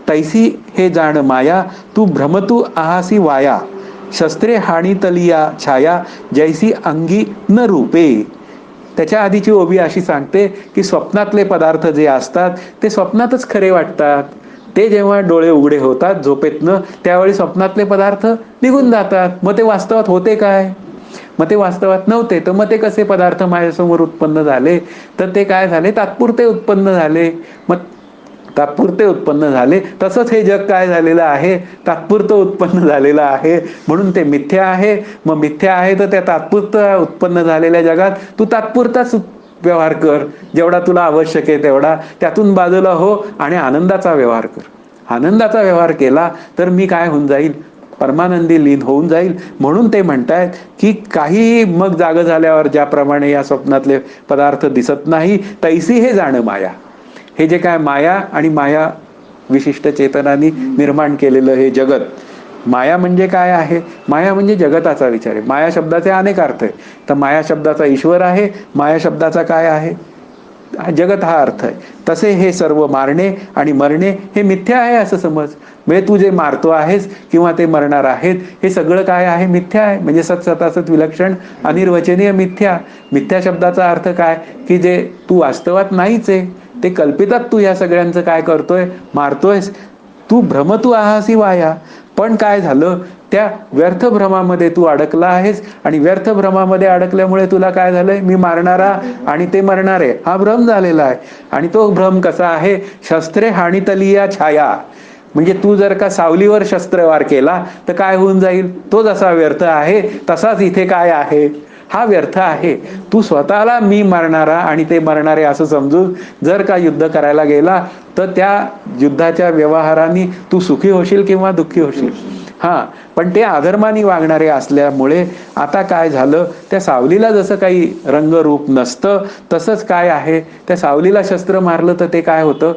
तैसी हे जाण माया, तू भ्रमतू आहासी वाया, शस्त्रे हाणीतलिया छाया, जैसी अंगी न रूपे. त्याच्या आधीची ओबी अशी सांगते की स्वप्नातले पदार्थ जे असतात ते स्वप्नातच खरे वाटतात. ते जेव्हा डोळे उघडे होतात झोपेतनं त्यावेळी स्वप्नातले पदार्थ निघून जातात. मग ते वास्तवात होते काय? मग ते वास्तवात नव्हते. तर मग ते कसे पदार्थ माझ्यासमोर उत्पन्न झाले? तर ते काय झाले? तात्पुरते उत्पन्न झाले. मग तात्पुरते उत्पन्न झाले. तसंच हे जग काय झालेलं आहे? तात्पुरतं उत्पन्न झालेलं आहे. म्हणून ते मिथ्या आहे. मग मिथ्या आहे तर त्या तात्पुरतं उत्पन्न झालेल्या जगात तू तात्पुरताच व्यवहार कर, जेवढा तुला आवश्यक आहे तेवढा. त्यातून बाजूला हो आणि आनंदाचा व्यवहार कर. आनंदाचा व्यवहार केला तर मी काय होऊन जाईल? परमानंदी लीन होऊन जाईल. म्हणून ते म्हणतायत की काही मग जाग झाल्यावर ज्याप्रमाणे या स्वप्नातले पदार्थ दिसत नाही, तैसी हे जाणं माया. हे जे काय माया आणि माया विशिष्ट चेतनानी निर्माण केलेलं हे जगत. माया म्हणजे काय आहे? माया म्हणजे जगताचा विचार आहे. माया शब्दाचे अनेक अर्थ आहे. तर माया शब्दाचा ईश्वर आहे. माया शब्दाचा काय आहे? जगत हा अर्थ आहे. तसे हे सर्व मारणे आणि मरणे हे मिथ्या आहे असं समज. म्हणजे तू जे मारतो आहेस किंवा ते मरणार आहेत हे सगळं काय आहे? मिथ्या आहे. म्हणजे सत विलक्षण अनिर्वचनीय मिथ्या. मिथ्या शब्दाचा अर्थ काय? की जे तू वास्तवात नाहीच आहे, ते कल्पितात तू या सगळ्यांचं काय करतोय? मारतोयस. तू भ्रमतू आहासी वाया. पण काय झालं? त्या व्यर्थ भ्रमामध्ये तू अडकला आहेस आणि व्यर्थ भ्रमामध्ये अडकल्यामुळे तुला काय झालंय? मी मारणारा आणि ते मरणारे हा भ्रम झालेला आहे. आणि तो भ्रम कसा आहे? शस्त्रे हाणीतलिया छाया. म्हणजे तू जर का सावलीवर शस्त्रवार केला तर काय होऊन जाईल? तो जसा व्यर्थ आहे तसाच इथे काय आहे? हा व्यर्थ आहे. तू स्वतःला मी मारणारा आणि ते मरणारे असं समजून जर का युद्ध करायला गेला तर त्या युद्धाच्या व्यवहाराने तू सुखी होशील किंवा दुःखी होशील. पण ते अधर्माने वागणारे असल्यामुळे आता काय झालं? त्या सावलीला जसं काही रंगरूप नसतं तसंच काय आहे? त्या सावलीला शस्त्र मारलं तर ते काय होतं?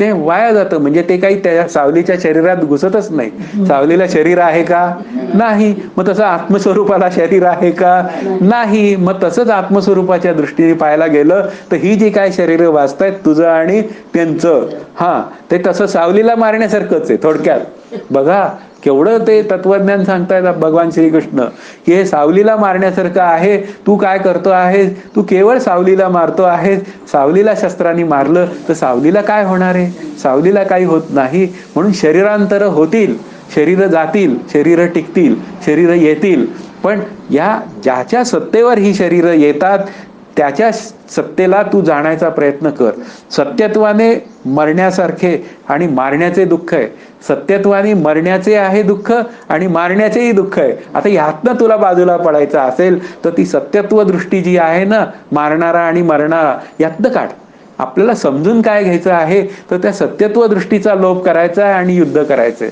ते वाया जातं. म्हणजे ते काही त्या सावलीच्या शरीरात घुसतच नाही. सावलीला शरीर आहे का? नाही. मग तसं आत्मस्वरूपाला शरीर आहे का? नाही. मग तसंच आत्मस्वरूपाच्या दृष्टीने पाहायला गेलं तर ही जी काय शरीर वाचतायत तुझं आणि त्यांचं, ते तसं सावलीला मारण्यासारखंच आहे थोडक्यात. बघा केवढं ते तत्वज्ञान सांगतायत भगवान श्रीकृष्ण की हे सावलीला मारण्यासारखं आहे. तू काय करतो आहेस? तू केवळ सावलीला मारतो आहेस. सावलीला शस्त्राने मारलं तर सावलीला काय होणार आहे? सावलीला काही होत नाही. म्हणून शरीरांतर होतील, शरीर जातील, शरीर टिकतील, शरीर येतील. पण या ज्याच्या सत्तेवर ही शरीर येतात त्याच्या सत्तेला तू जाणायचा प्रयत्न कर. सत्यत्वाने मरण्यासारखे आणि मारण्याचे दुःख आहे. सत्यत्वाने मरण्याचे आहे दुःख आणि मारण्याचेही दुःख आहे. आता ह्यातनं तुला बाजूला पडायचं असेल तर ती सत्यत्व दृष्टी जी आहे ना, मारणारा आणि मरणारा, यातनं काढ. आपल्याला समजून काय घ्यायचं आहे? तर त्या सत्यत्व दृष्टीचा लोप करायचा आहे आणि युद्ध करायचंय.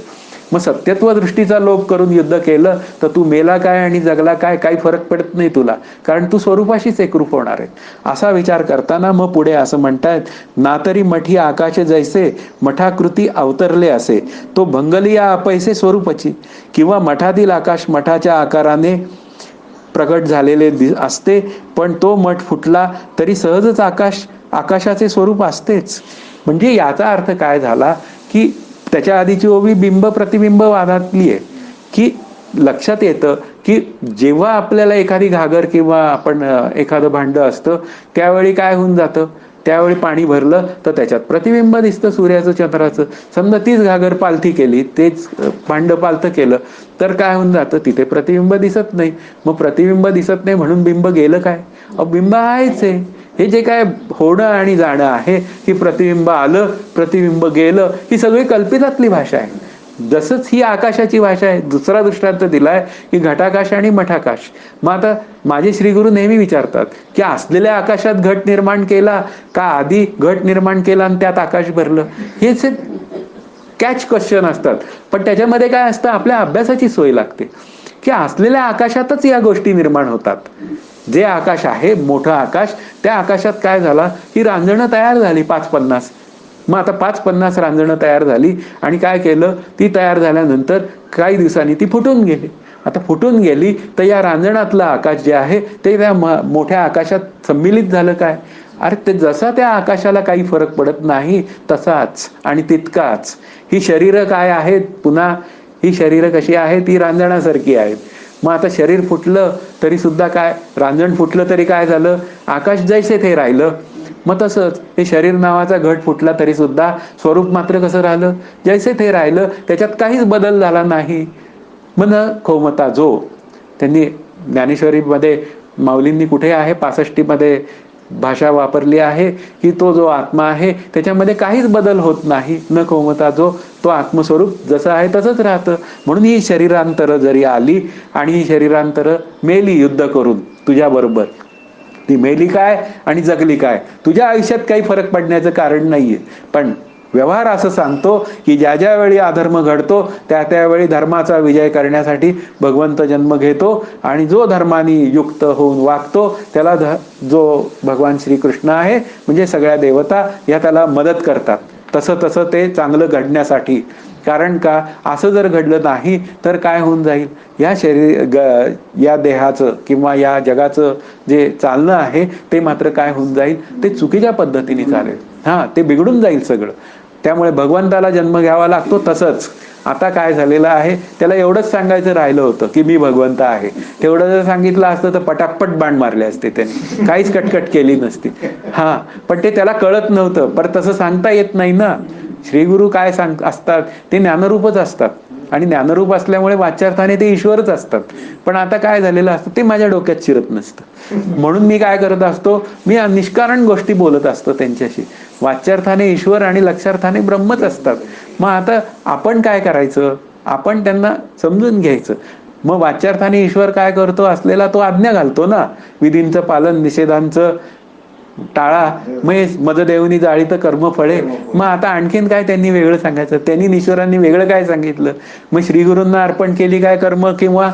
मग सत्यत्व दृष्टीचा लोप करून युद्ध केलं तर तू मेला काय आणि जगला काय, काही फरक पडत नाही तुला. कारण तू स्वरूपाशीच एकरूप होणार आहे. असा विचार करताना मग पुढे असं म्हणतायत, ना तरी मठी आकाश जैसे मठाकृती अवतरले असे, तो भंगलिया अपैसे स्वरूपची. किंवा मठातील आकाश मठाच्या आकाराने प्रगट झालेले असते, पण तो मठ फुटला तरी सहजच आकाशाचे स्वरूप असतेच. म्हणजे याचा अर्थ काय झाला की त्याच्या आधीची ओवी बिंब प्रतिबिंब वादातली आहे. की लक्षात येतं की जेव्हा आपल्याला एखादी घागर किंवा आपण एखादं भांड असतं त्यावेळी काय होऊन जातं? त्यावेळी पाणी भरलं तर त्याच्यात प्रतिबिंब दिसतं सूर्याचं, चंद्राचं. समजा तीच घागर पालथी केली, तेच भांड पालथं केलं तर काय होऊन जातं? तिथे प्रतिबिंब दिसत नाही. मग प्रतिबिंब दिसत नाही म्हणून बिंब गेलं काय? बिंब आहेच आहे. हे जे काय होणं आणि जाणं आहे की प्रतिबिंब आलं, प्रतिबिंब गेलं, ही सगळी कल्पितातली भाषा आहे. जसंच ही आकाशाची भाषा आहे. दुसरा दृष्टांत दिलाय की घटाकाश आणि मठाकाश. मग आता माझे श्रीगुरु नेहमी विचारतात की असलेल्या आकाशात घट निर्माण केला का आधी घट निर्माण केला आणि त्यात आकाश भरलं? हेच कॅच क्वेश्चन असतात. पण त्याच्यामध्ये काय असतं? आपल्या अभ्यासाची सोय लागते की असलेल्या आकाशातच या गोष्टी निर्माण होतात. जे आकाश आहे मोठं आकाश, त्या आकाशात काय झाला? ही रांजणं तयार झाली 5-50. मग आता 5-50 रांजणं तयार झाली आणि काय केलं, ती तयार झाल्यानंतर काही दिवसांनी ती फुटून गेली. आता फुटून गेली तर या रांजणातलं आकाश जे आहे ते त्या मोठ्या आकाशात सम्मिलित झालं काय? अरे ते जसा त्या आकाशाला काही फरक पडत नाही तसाच आणि तितकाच ही शरीरं काय आहेत, पुन्हा ही शरीरं कशी आहे, ती रांजणासारखी आहेत. मग आता शरीर फुटलं तरी सुद्धा काय, रांजण फुटलं तरी काय झालं, आकाश जैसे ते राहिलं. मग तसंच हे शरीर नावाचा घट फुटला तरी सुद्धा स्वरूप मात्र कसं राहिलं, जैसे ते राहिलं, त्याच्यात काहीच बदल झाला नाही. मन खौमता जो, त्यांनी ज्ञानेश्वरीमध्ये माऊलींनी कुठे आहे 65 मध्ये भाषा वापरली आहे की तो जो आत्मा आहे त्याच्यामध्ये काहीच बदल होत नाही. न खौमता जो, तो आत्मस्वरूप जसं आहे तसंच राहतं. म्हणून ही शरीरांतर जरी आली आणि ही शरीरांतर मेली युद्ध करून तुझ्याबरोबर, ती मेली काय आणि जगली काय, तुझ्या आयुष्यात काही फरक पडण्याचं कारण नाहीये. पण व्यवहार असं सांगतो की ज्या ज्या वेळी अधर्म घडतो त्या त्यावेळी धर्माचा विजय करण्यासाठी भगवंत जन्म घेतो आणि जो धर्माने युक्त होऊन वागतो त्याला जो भगवान श्रीकृष्ण आहे म्हणजे सगळ्या देवता या त्याला मदत करतात. तसं तसं ते चांगलं घडण्यासाठी. कारण का, असं जर घडलं नाही तर काय होऊन जाईल, या या देहाचं किंवा या जगाचं जे चालणं आहे ते मात्र काय होऊन जाईल, ते चुकीच्या पद्धतीने चालेल. ते बिघडून जाईल सगळं. त्यामुळे भगवंताला जन्म घ्यावा लागतो. तसंच आता काय झालेलं आहे, त्याला एवढंच सांगायचं राहिलं होतं की मी भगवंत आहे. तेवढं जर सांगितलं असतं तर पटापट बाण मारले असते त्याने, काहीच कटकट केली नसती. पण ते त्याला कळत नव्हतं. पण तसं सांगता येत नाही ना. श्रीगुरु काय असतात, ते ज्ञानरूपच असतात आणि ज्ञानरूप असल्यामुळे वाच्यार्थाने ते ईश्वरच असतात. पण आता काय झालेलं असतं, ते माझ्या डोक्यात शिरत नसतं. म्हणून मी काय करत असतो, मी निष्कारण गोष्टी बोलत असतो त्यांच्याशी. वाच्यार्थाने ईश्वर आणि लक्षार्थाने ब्रह्मच असतात. मग आता आपण काय करायचं, आपण त्यांना समजून घ्यायचं. मग वाच्यार्थाने ईश्वर काय करतो, असलेला तो आज्ञा घालतो ना, विधींचं पालन, निषेधांचं टाळा. मग मददेवनी जाळी तर कर्म फळे. मग आता आणखीन काय त्यांनी वेगळं सांगायचं, त्यांनी ईश्वरांनी वेगळं काय सांगितलं. मग श्रीगुरूंना अर्पण केली काय कर्म, किंवा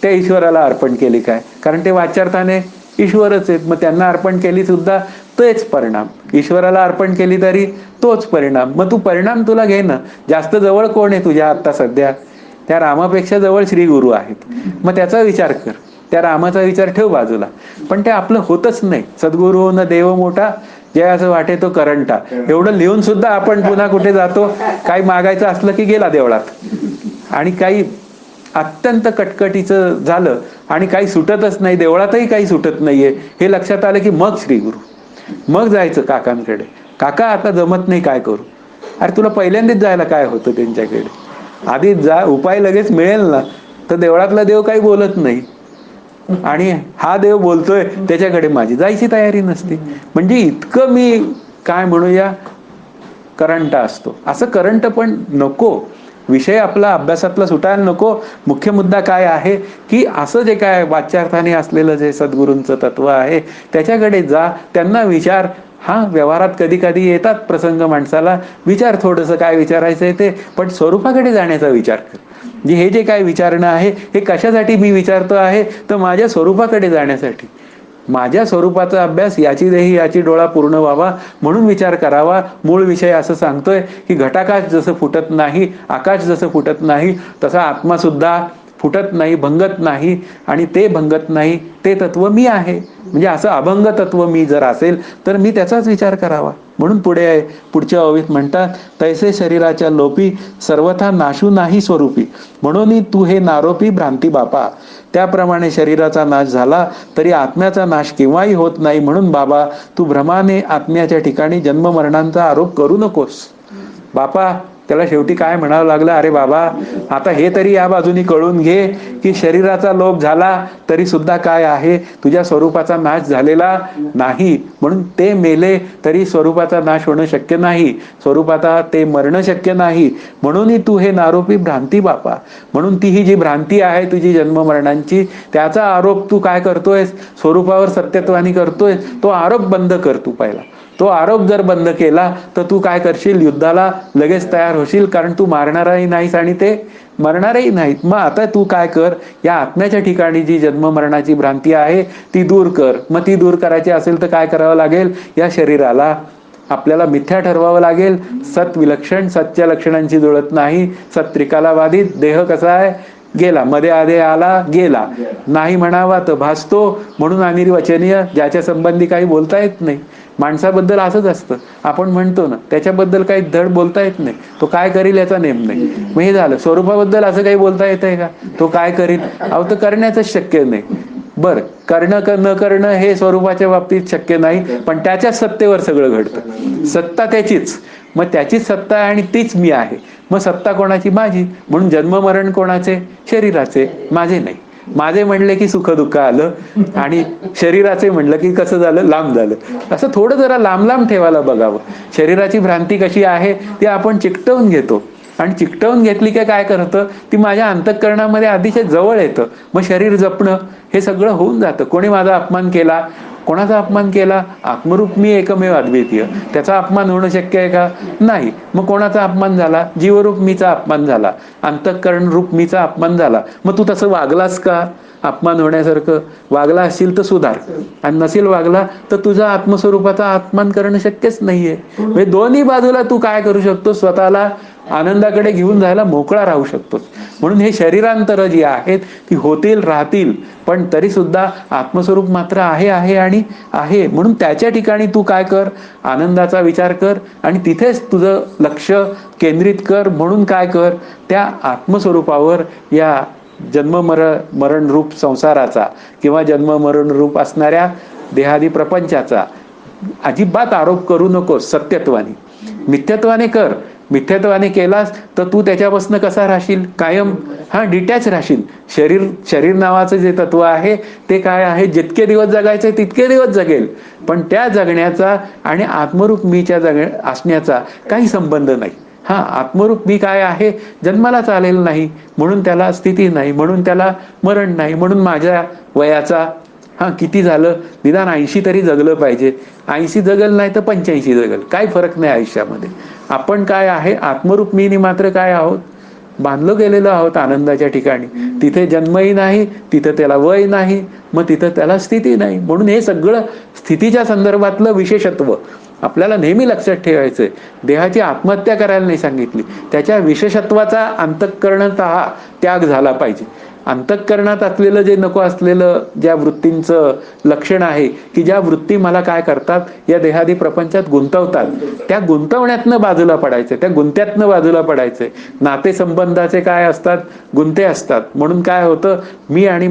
त्या ईश्वराला अर्पण केली काय, कारण ते वाच्यार्थाने ईश्वरच आहेत. मग त्यांना अर्पण केली सुद्धा तेच परिणाम, ईश्वराला अर्पण केली तरी तोच परिणाम. मग तू परिणाम तुला घे ना. जास्त जवळ कोण आहे तुझ्या आता सध्या, त्या रामापेक्षा जवळ श्रीगुरु आहेत. मग त्याचा विचार कर, त्या रामाचा विचार ठेव बाजूला. पण ते आपलं होतच नाही. सद्गुरू न देव मोठा, जे असं वाटे तो करंटा. एवढं लिहून सुद्धा आपण पुन्हा कुठे जातो, काही मागायचं असलं की गेला देवळात, आणि काही अत्यंत कटकटीचं झालं आणि काही सुटतच नाही, देवळातही काही सुटत नाहीये, हे लक्षात आलं की मग श्रीगुरु, मग जायचं काकांकडे. काका आता जमत नाही, काय करू. अरे तुला पहिल्यांदाच जायला काय होतं त्यांच्याकडे, आधीच जा, उपाय लगेच मिळेल ना. तर देवळातला देव काही बोलत नाही आणि हा देव बोलतोय, त्याच्याकडे माझी जायची तयारी नसते. म्हणजे इतकं मी काय म्हणूया करंट असतो. असं करंट पण नको, विषय आपला अभ्यासातला सुटायला नको. मुख्य मुद्दा काय आहे की असं जे काय वाच्यार्थाने असलेलं जे सद्गुरूंचं तत्व आहे त्याच्याकडे जा, त्यांना विचार. व्यवहारात कधी कधी येतात प्रसंग माणसाला, विचार थोडंसं काय विचारायचंय ते, पण स्वरूपाकडे जाण्याचा विचार कर. हे जे काय विचारणं आहे हे कशासाठी मी विचारतो आहे, तर माझ्या स्वरूपाकडे जाण्यासाठी. माझ्या स्वरूपाचा अभ्यास, याची देही याची डोळा पूर्ण व्हावा म्हणून विचार करावा. मूळ विषय असं सांगतोय की घटाकाश जसं फुटत नाही, आकाश जसं फुटत नाही, तसा आत्मा सुद्धा फुटत नाही, भंगत नाही. आणि ते भंगत नाही ते तत्व मी आहे. म्हणजे असं अभंग तत्व मी जर असेल तर मी त्याचाच विचार करावा. म्हणून पुढच्या ओवीत म्हणतात, तैसे शरीराच्या लोपी सर्वथा नाशू नाही स्वरूपी, म्हणून तू हे नारोपी भ्रांती बापा. त्याप्रमाणे शरीराचा नाश झाला तरी आत्म्याचा नाश केव्हाही होत नाही. म्हणून बाबा, तू भ्रमाने आत्म्याच्या ठिकाणी जन्म मरणांचा आरोप करू नकोस. बापा त्याला शेवटी काय म्हणावं लागलं, अरे बाबा आता हे तरी या बाजूनी कळून घे की शरीराचा लोप झाला तरी सुद्धा काय आहे, तुझ्या स्वरूपाचा नाश झालेला नाही. म्हणून ते मेले तरी स्वरूपाचा नाश होणं शक्य नाही, स्वरूपाचा ते मरणं शक्य नाही. म्हणून तू हे नारोपी भ्रांती बापा. म्हणून ती ही जी भ्रांती आहे तुझी जन्म मरणांची, त्याचा आरोप तू काय करतोयस, स्वरूपावर सत्यत्वानी करतोय. तो आरोप बंद कर तू पहिला. तो आरोप जर बंद केला तर तू काय करशील, युद्धाला लगेच तयार होशील. कारण तू मारणारही नाहीस आणि ते मरणारही नाहीत. मग आता तू काय कर, या आत्म्याच्या ठिकाणी जी जन्म मरणाची भ्रांती आहे ती दूर कर. मग ती दूर करायची असेल तर काय करावं लागेल, या शरीराला आपल्याला मिथ्या ठरवावं लागेल. सत विलक्षण, सतच्या लक्षणांची जुळत नाही. सत त्रिकाला बाधित, देह कसा आहे, गेला, मध्ये आधे आला गेला, नाही म्हणावा तर भासतो, म्हणून अनिर्वचनीय, ज्याच्या संबंधी काही बोलता येत नाही. माणसाबद्दल असंच असतं, आपण म्हणतो ना, त्याच्याबद्दल काही धड बोलता येत नाही, तो काय करील याचा नेम नाही. मग हे झालं. स्वरूपाबद्दल असं काही बोलता येत आहे का, तो काय करील, अहो तर करण्याचंच शक्य नाही. बर, करणं न करणं हे स्वरूपाच्या बाबतीत शक्य नाही, पण त्याच्या सत्तेवर सगळं घडतं. सत्ता त्याचीच, मग त्याचीच सत्ता आहे आणि तीच मी आहे. मग सत्ता कोणाची, माझी. म्हणून जन्म मरण कोणाचे, शरीराचे, माझे नाही. माझे म्हणले की सुख दुःख आलं, आणि शरीराचे म्हणलं की कसं झालं, लांब झालं. असं थोडं जरा लांब लांब ठेवायला बघावं. शरीराची भ्रांती कशी आहे ती आपण चिकटवून घेतो, आणि चिकटवून घेतली की काय करतं, ती माझ्या अंतःकरणामध्ये अतिशय जवळ येतं. मग शरीर जपणं हे सगळं होऊन जातं. कोणी माझा अपमान केला, कोणाचा अपमान केला, आत्मरूप मी एकमेव अद्वितीय, त्याचा अपमान होणं शक्य आहे का, नाही. मग कोणाचा अपमान झाला, जीवरूप मीचा अपमान झाला, अंतःकरण रूप मीचा अपमान झाला. मग तू तसं वागलास का, अपमान होण्यासारखं वागला असशील तर सुधार, आणि नसेल वागला तर तुझा आत्मस्वरूपाचा अपमान करणं शक्यच नाहीये. म्हणजे दोन्ही बाजूला तू काय करू शकतो, स्वतःला आनंदाकडे घेऊन जायला मोकळा राहू शकतो. म्हणून हे शरीरांतर जी आहेत ती होतील राहतील, पण तरी सुद्धा आत्मस्वरूप मात्र आहे आहे आणि आहे. म्हणून त्याच्या ठिकाणी तू काय कर, आनंदाचा विचार कर, आणि तिथेच तुझं लक्ष केंद्रित कर. म्हणून काय कर, त्या आत्मस्वरूपावर या जन्म मरण रूप संसाराचा किंवा जन्म मरण रूप असणाऱ्या देहादी प्रपंचाचा अजिबात आरोप करू नकोस. सत्यत्वाने, मिथ्यत्वाने कर. मिथ्यत्वाने केलास तर तू त्याच्यापासून कसा राहशील, कायम डिटॅच राहशील. शरीर नावाचं जे तत्व आहे ते काय आहे, जितके दिवस जगायचे तितके दिवस जगेल, पण त्या जगण्याचा आणि आत्मरूप मीच्या असण्याचा काही संबंध नाही. आत्मरूप मी काय आहे, जन्माला चालेल नाही, म्हणून त्याला स्थिती नाही, म्हणून त्याला मरण नाही. म्हणून माझ्या वयाचा किती झालं, निदान 80 तरी जगलं पाहिजे. 80 जगल नाही तर 85 जगल, काही फरक नाही आयुष्यामध्ये. आपण काय आहे, आत्मरूप मीनी मात्र काय आहोत, बांधलो गेलेलो आहोत आनंदाच्या ठिकाणी. तिथे जन्मही नाही, तिथं त्याला वय नाही, मग तिथं त्याला स्थिती नाही. म्हणून हे सगळं स्थितीच्या संदर्भातलं विशेषत्व आपल्याला नेहमी लक्षात ठेवायचंय. देहाची आत्महत्या करायला नाही सांगितली, त्याच्या विशेषत्वाचा अंतःकरणतः त्याग झाला पाहिजे. अंतःकरणात असलेलं जे नको असलेलं ज्या वृत्तींचं लक्षण आहे, की ज्या वृत्ती मला काय करतात, या देहादी प्रपंचात गुंतवतात, त्या गुंतवण्यातनं बाजूला पडायचं, त्या गुंत्यातनं बाजूला पडायचंय. नातेसंबंधाचे काय असतात, गुंते असतात. म्हणून काय होतं, मी आणि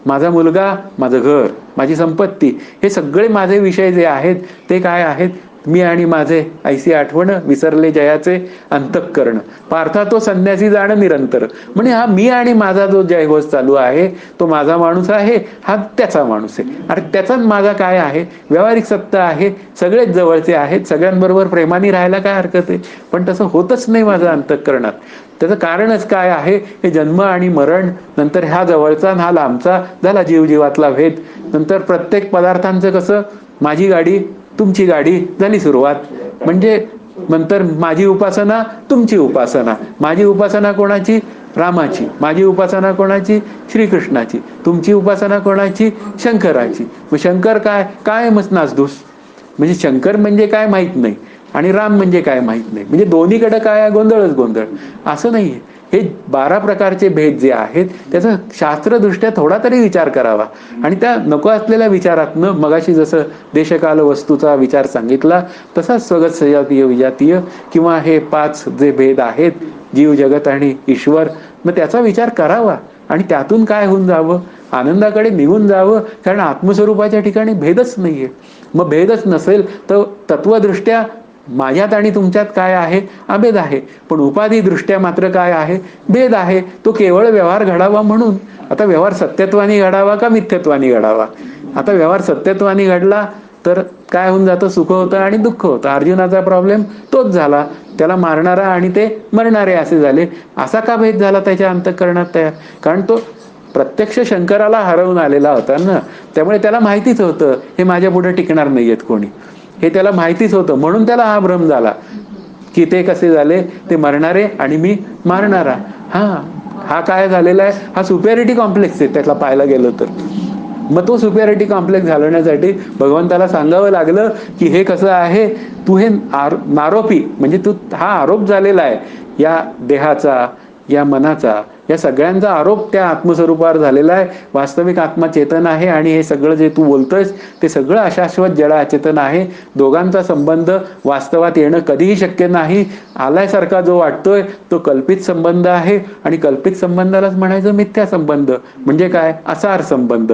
माझा मुलगा, माझं घर, माझी संपत्ती, हे सगळे माझे विषय जे आहेत ते काय आहेत, मी आणि माझे, ऐसी आठवण विसरले जयाचे अंतःकरण, पार्था तो संन्यासी जाणं निरंतर. म्हणजे मी आणि माझा जो जयघोष चालू आहे, तो माझा माणूस आहे, हा त्याचा माणूस आहे. अरे त्याचाच माझा काय आहे, व्यावहारिक सत्ता आहे, सगळेच जवळचे आहेत, सगळ्यांबरोबर प्रेमाने राहायला काय हरकत आहे. पण तसं होतच नाही माझं अंतःकरणात. त्याचं कारणच काय आहे, हे जन्म आणि मरण, नंतर हा जवळचा हा लांबचा, झाला जीवजीवातला भेद. नंतर प्रत्येक पदार्थांचं कसं, माझी गाडी तुमची गाडी, झाली सुरुवात. म्हणजे नंतर माझी उपासना तुमची उपासना, माझी उपासना कोणाची, रामाची, माझी उपासना कोणाची, श्रीकृष्णाची, तुमची उपासना कोणाची, शंकराची. मग शंकर काय, कायमच नासधूस. म्हणजे शंकर म्हणजे काय माहित नाही, आणि राम म्हणजे काय माहित नाही. म्हणजे दोन्हीकडे काय आहे, गोंधळच गोंधळ. असं नाहीये. हे 12 प्रकारचे भेद जे आहेत त्याचा शास्त्रदृष्ट्या थोडा तरी विचार करावा, आणि त्या नको असलेल्या विचारातनं, मगाशी जसं देशकाल वस्तूचा विचार सांगितला तसाच स्वगत सजातीय विजातीय किंवा हे 5 जे भेद आहेत, जीव जगत आणि ईश्वर, मग त्याचा विचार करावा आणि त्यातून काय होऊन जावं, आनंदाकडे निघून जावं. कारण आत्मस्वरूपाच्या ठिकाणी भेदच नाहीये. मग भेदच नसेल तर तत्वदृष्ट्या माझ्यात आणि तुमच्यात काय आहे, अभेद आहे. पण उपाधी दृष्ट्या मात्र काय आहे, भेद आहे. तो केवळ व्यवहार घडावा म्हणून. आता व्यवहार सत्यत्वाने घडावा का मिथ्यत्वाने घडावा. आता व्यवहार सत्यत्वाने घडला तर काय होऊन जातं, सुख होतं आणि दुःख होतं. अर्जुनाचा प्रॉब्लेम तोच झाला, त्याला मारणारा आणि ते मरणारे असे झाले. असा का भेद झाला त्याच्या अंतःकरणात तयार, कारण तो प्रत्यक्ष शंकराला हरवून आलेला होता ना. त्यामुळे त्याला माहितीच होतं हे माझ्या पुढे टिकणार नाहीयेत कोणी, हे त्याला माहितीच होतं. म्हणून त्याला हा भ्रम झाला की ते कसे झाले, ते मरणारे आणि मी मारणारा. हा काय झालेला आहे, हा सुपेरिटी कॉम्प्लेक्स आहे त्याला पाहायला गेलं तर. मग तो सुपिरियरिटी कॉम्प्लेक्स घालवण्यासाठी भगवंताला सांगावं लागलं की हे कसं आहे, तू हे नारोपी म्हणजे तू हा आरोप झालेला आहे या देहाचा, या मनाचा, या सगळ्यांचा आरोप त्या आत्मस्वरूपावर झालेला आहे. वास्तविक आत्मा चेतन आहे आणि हे सगळं जे तू बोलतोयस ते सगळं अशाश्वत जड अचेतन आहे. दोघांचा संबंध वास्तवात येणं कधीही शक्य नाही. आलायसारखा जो वाटतोय तो कल्पित संबंध आहे आणि कल्पित संबंधालाच म्हणायचं मिथ्या संबंध. म्हणजे काय, असार संबंध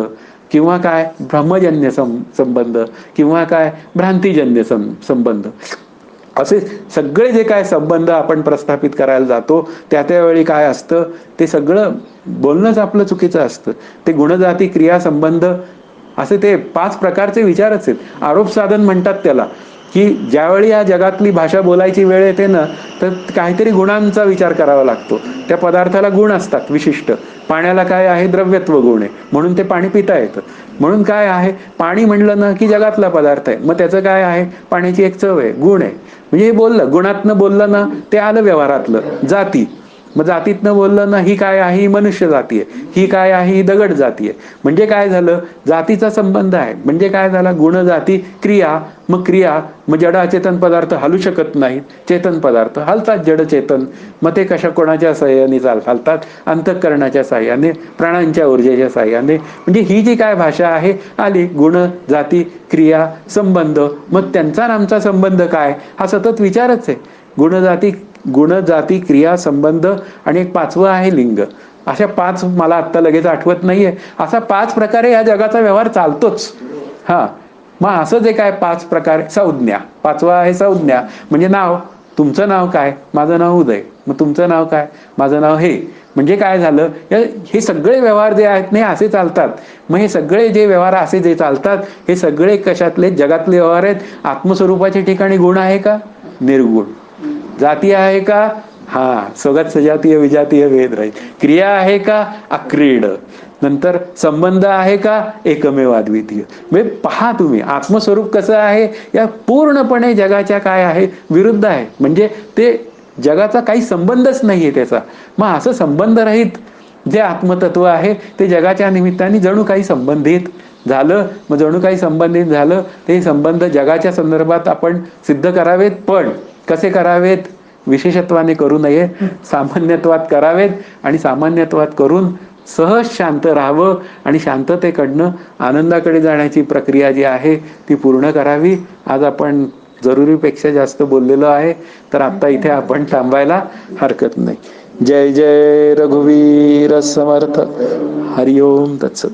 किंवा काय भ्रमजन्य संबंध किंवा काय भ्रांतिजन्य संबंध. असे सगळे जे काय संबंध आपण प्रस्थापित करायला जातो त्यावेळी काय असतं, ते सगळं बोलणंच आपलं चुकीचं असतं. ते गुणजाती क्रिया संबंध असे ते 5 प्रकारचे विचारच आहेत. आरोप साधन म्हणतात त्याला, की ज्यावेळी या जगातली भाषा बोलायची वेळ येते ना, तर काहीतरी गुणांचा विचार करावा लागतो. त्या पदार्थाला गुण असतात विशिष्ट. पाण्याला काय आहे, द्रव्यत्व गुण आहे, म्हणून ते पाणी पिता येतं. म्हणून काय आहे, पाणी म्हणलं ना की जगातला पदार्थ आहे, मग त्याचं काय आहे, पाण्याची एक चव आहे, गुण आहे. म्हणजे हे बोललं, गुणातनं बोललं ना ते आलं व्यवहारातलं. जाती, मग जातीतनं बोललं ना, ही काय आहे, ही मनुष्य जाती आहे, ही काय आहे, ही दगड जाती आहे. म्हणजे काय झालं, जातीचा संबंध आहे. म्हणजे काय झाला, गुण जाती क्रिया. मग क्रिया, मग जड अचेतन पदार्थ हलू शकत नाहीत, चेतन पदार्थ हलतात, जड चेतन. मग ते कशा कोणाच्या साह्याने हलतात, अंतःकरणाच्या साह्याने, प्राणांच्या ऊर्जेच्या साह्याने. म्हणजे ही जी काय भाषा आहे आली, गुण जाती क्रिया संबंध. मग त्यांचा आणि आमचा संबंध काय, हा सतत विचारच आहे. गुण जाती क्रिया संबंध आणि एक 5वं आहे लिंग. अशा 5 मला आत्ता लगेच आठवत नाहीये. असा 5 प्रकारे या जगाचा व्यवहार चालतोच. हा, मग असं जे काय 5 प्रकार. संज्ञा, 5वा आहे संज्ञा, म्हणजे नाव. तुमचं नाव काय, माझं नाव उदय. मग तुमचं नाव काय, माझं नाव हे. म्हणजे काय झालं, हे सगळे व्यवहार जे आहेत ना असे चालतात. मग हे सगळे जे व्यवहार असे जे चालतात, हे सगळे कशातले, जगातले व्यवहार आहेत. आत्मस्वरूपाच्या ठिकाणी गुण आहे का, निर्गुण. जाती आहे का, हा स्वगत सजातीय विजातीय भेद राहील. क्रिया आहे का, अक्रीड. नंतर संबंध आहे का, एकमेव अद्वितीय. म्हणजे पहा तुम्ही आत्मस्वरूप कसं आहे, या पूर्णपणे जगाच्या काय आहे, विरुद्ध आहे. म्हणजे ते जगाचा काही संबंधच नाहीये त्याचा. मग असं संबंध रहित जे आत्मतत्व आहे ते जगाच्या निमित्ताने जणू काही संबंधित झालं. मग जणू काही संबंधित झालं, ते संबंध जगाच्या संदर्भात आपण सिद्ध करावेत. पण कसे करावेत, विशेषत्वाने करू नये, सामान्यत्वात करावेत. आणि सामान्यत्वात करून सहज शांत राहावं आणि शांततेकडनं आनंदाकडे जाण्याची प्रक्रिया जी आहे ती पूर्ण करावी. आज आपण जरुरीपेक्षा जास्त बोललेलो आहे, तर आता इथे आपण थांबायला हरकत नाही. जय जय रघुवीर समर्थ. हरिओम तत्सत.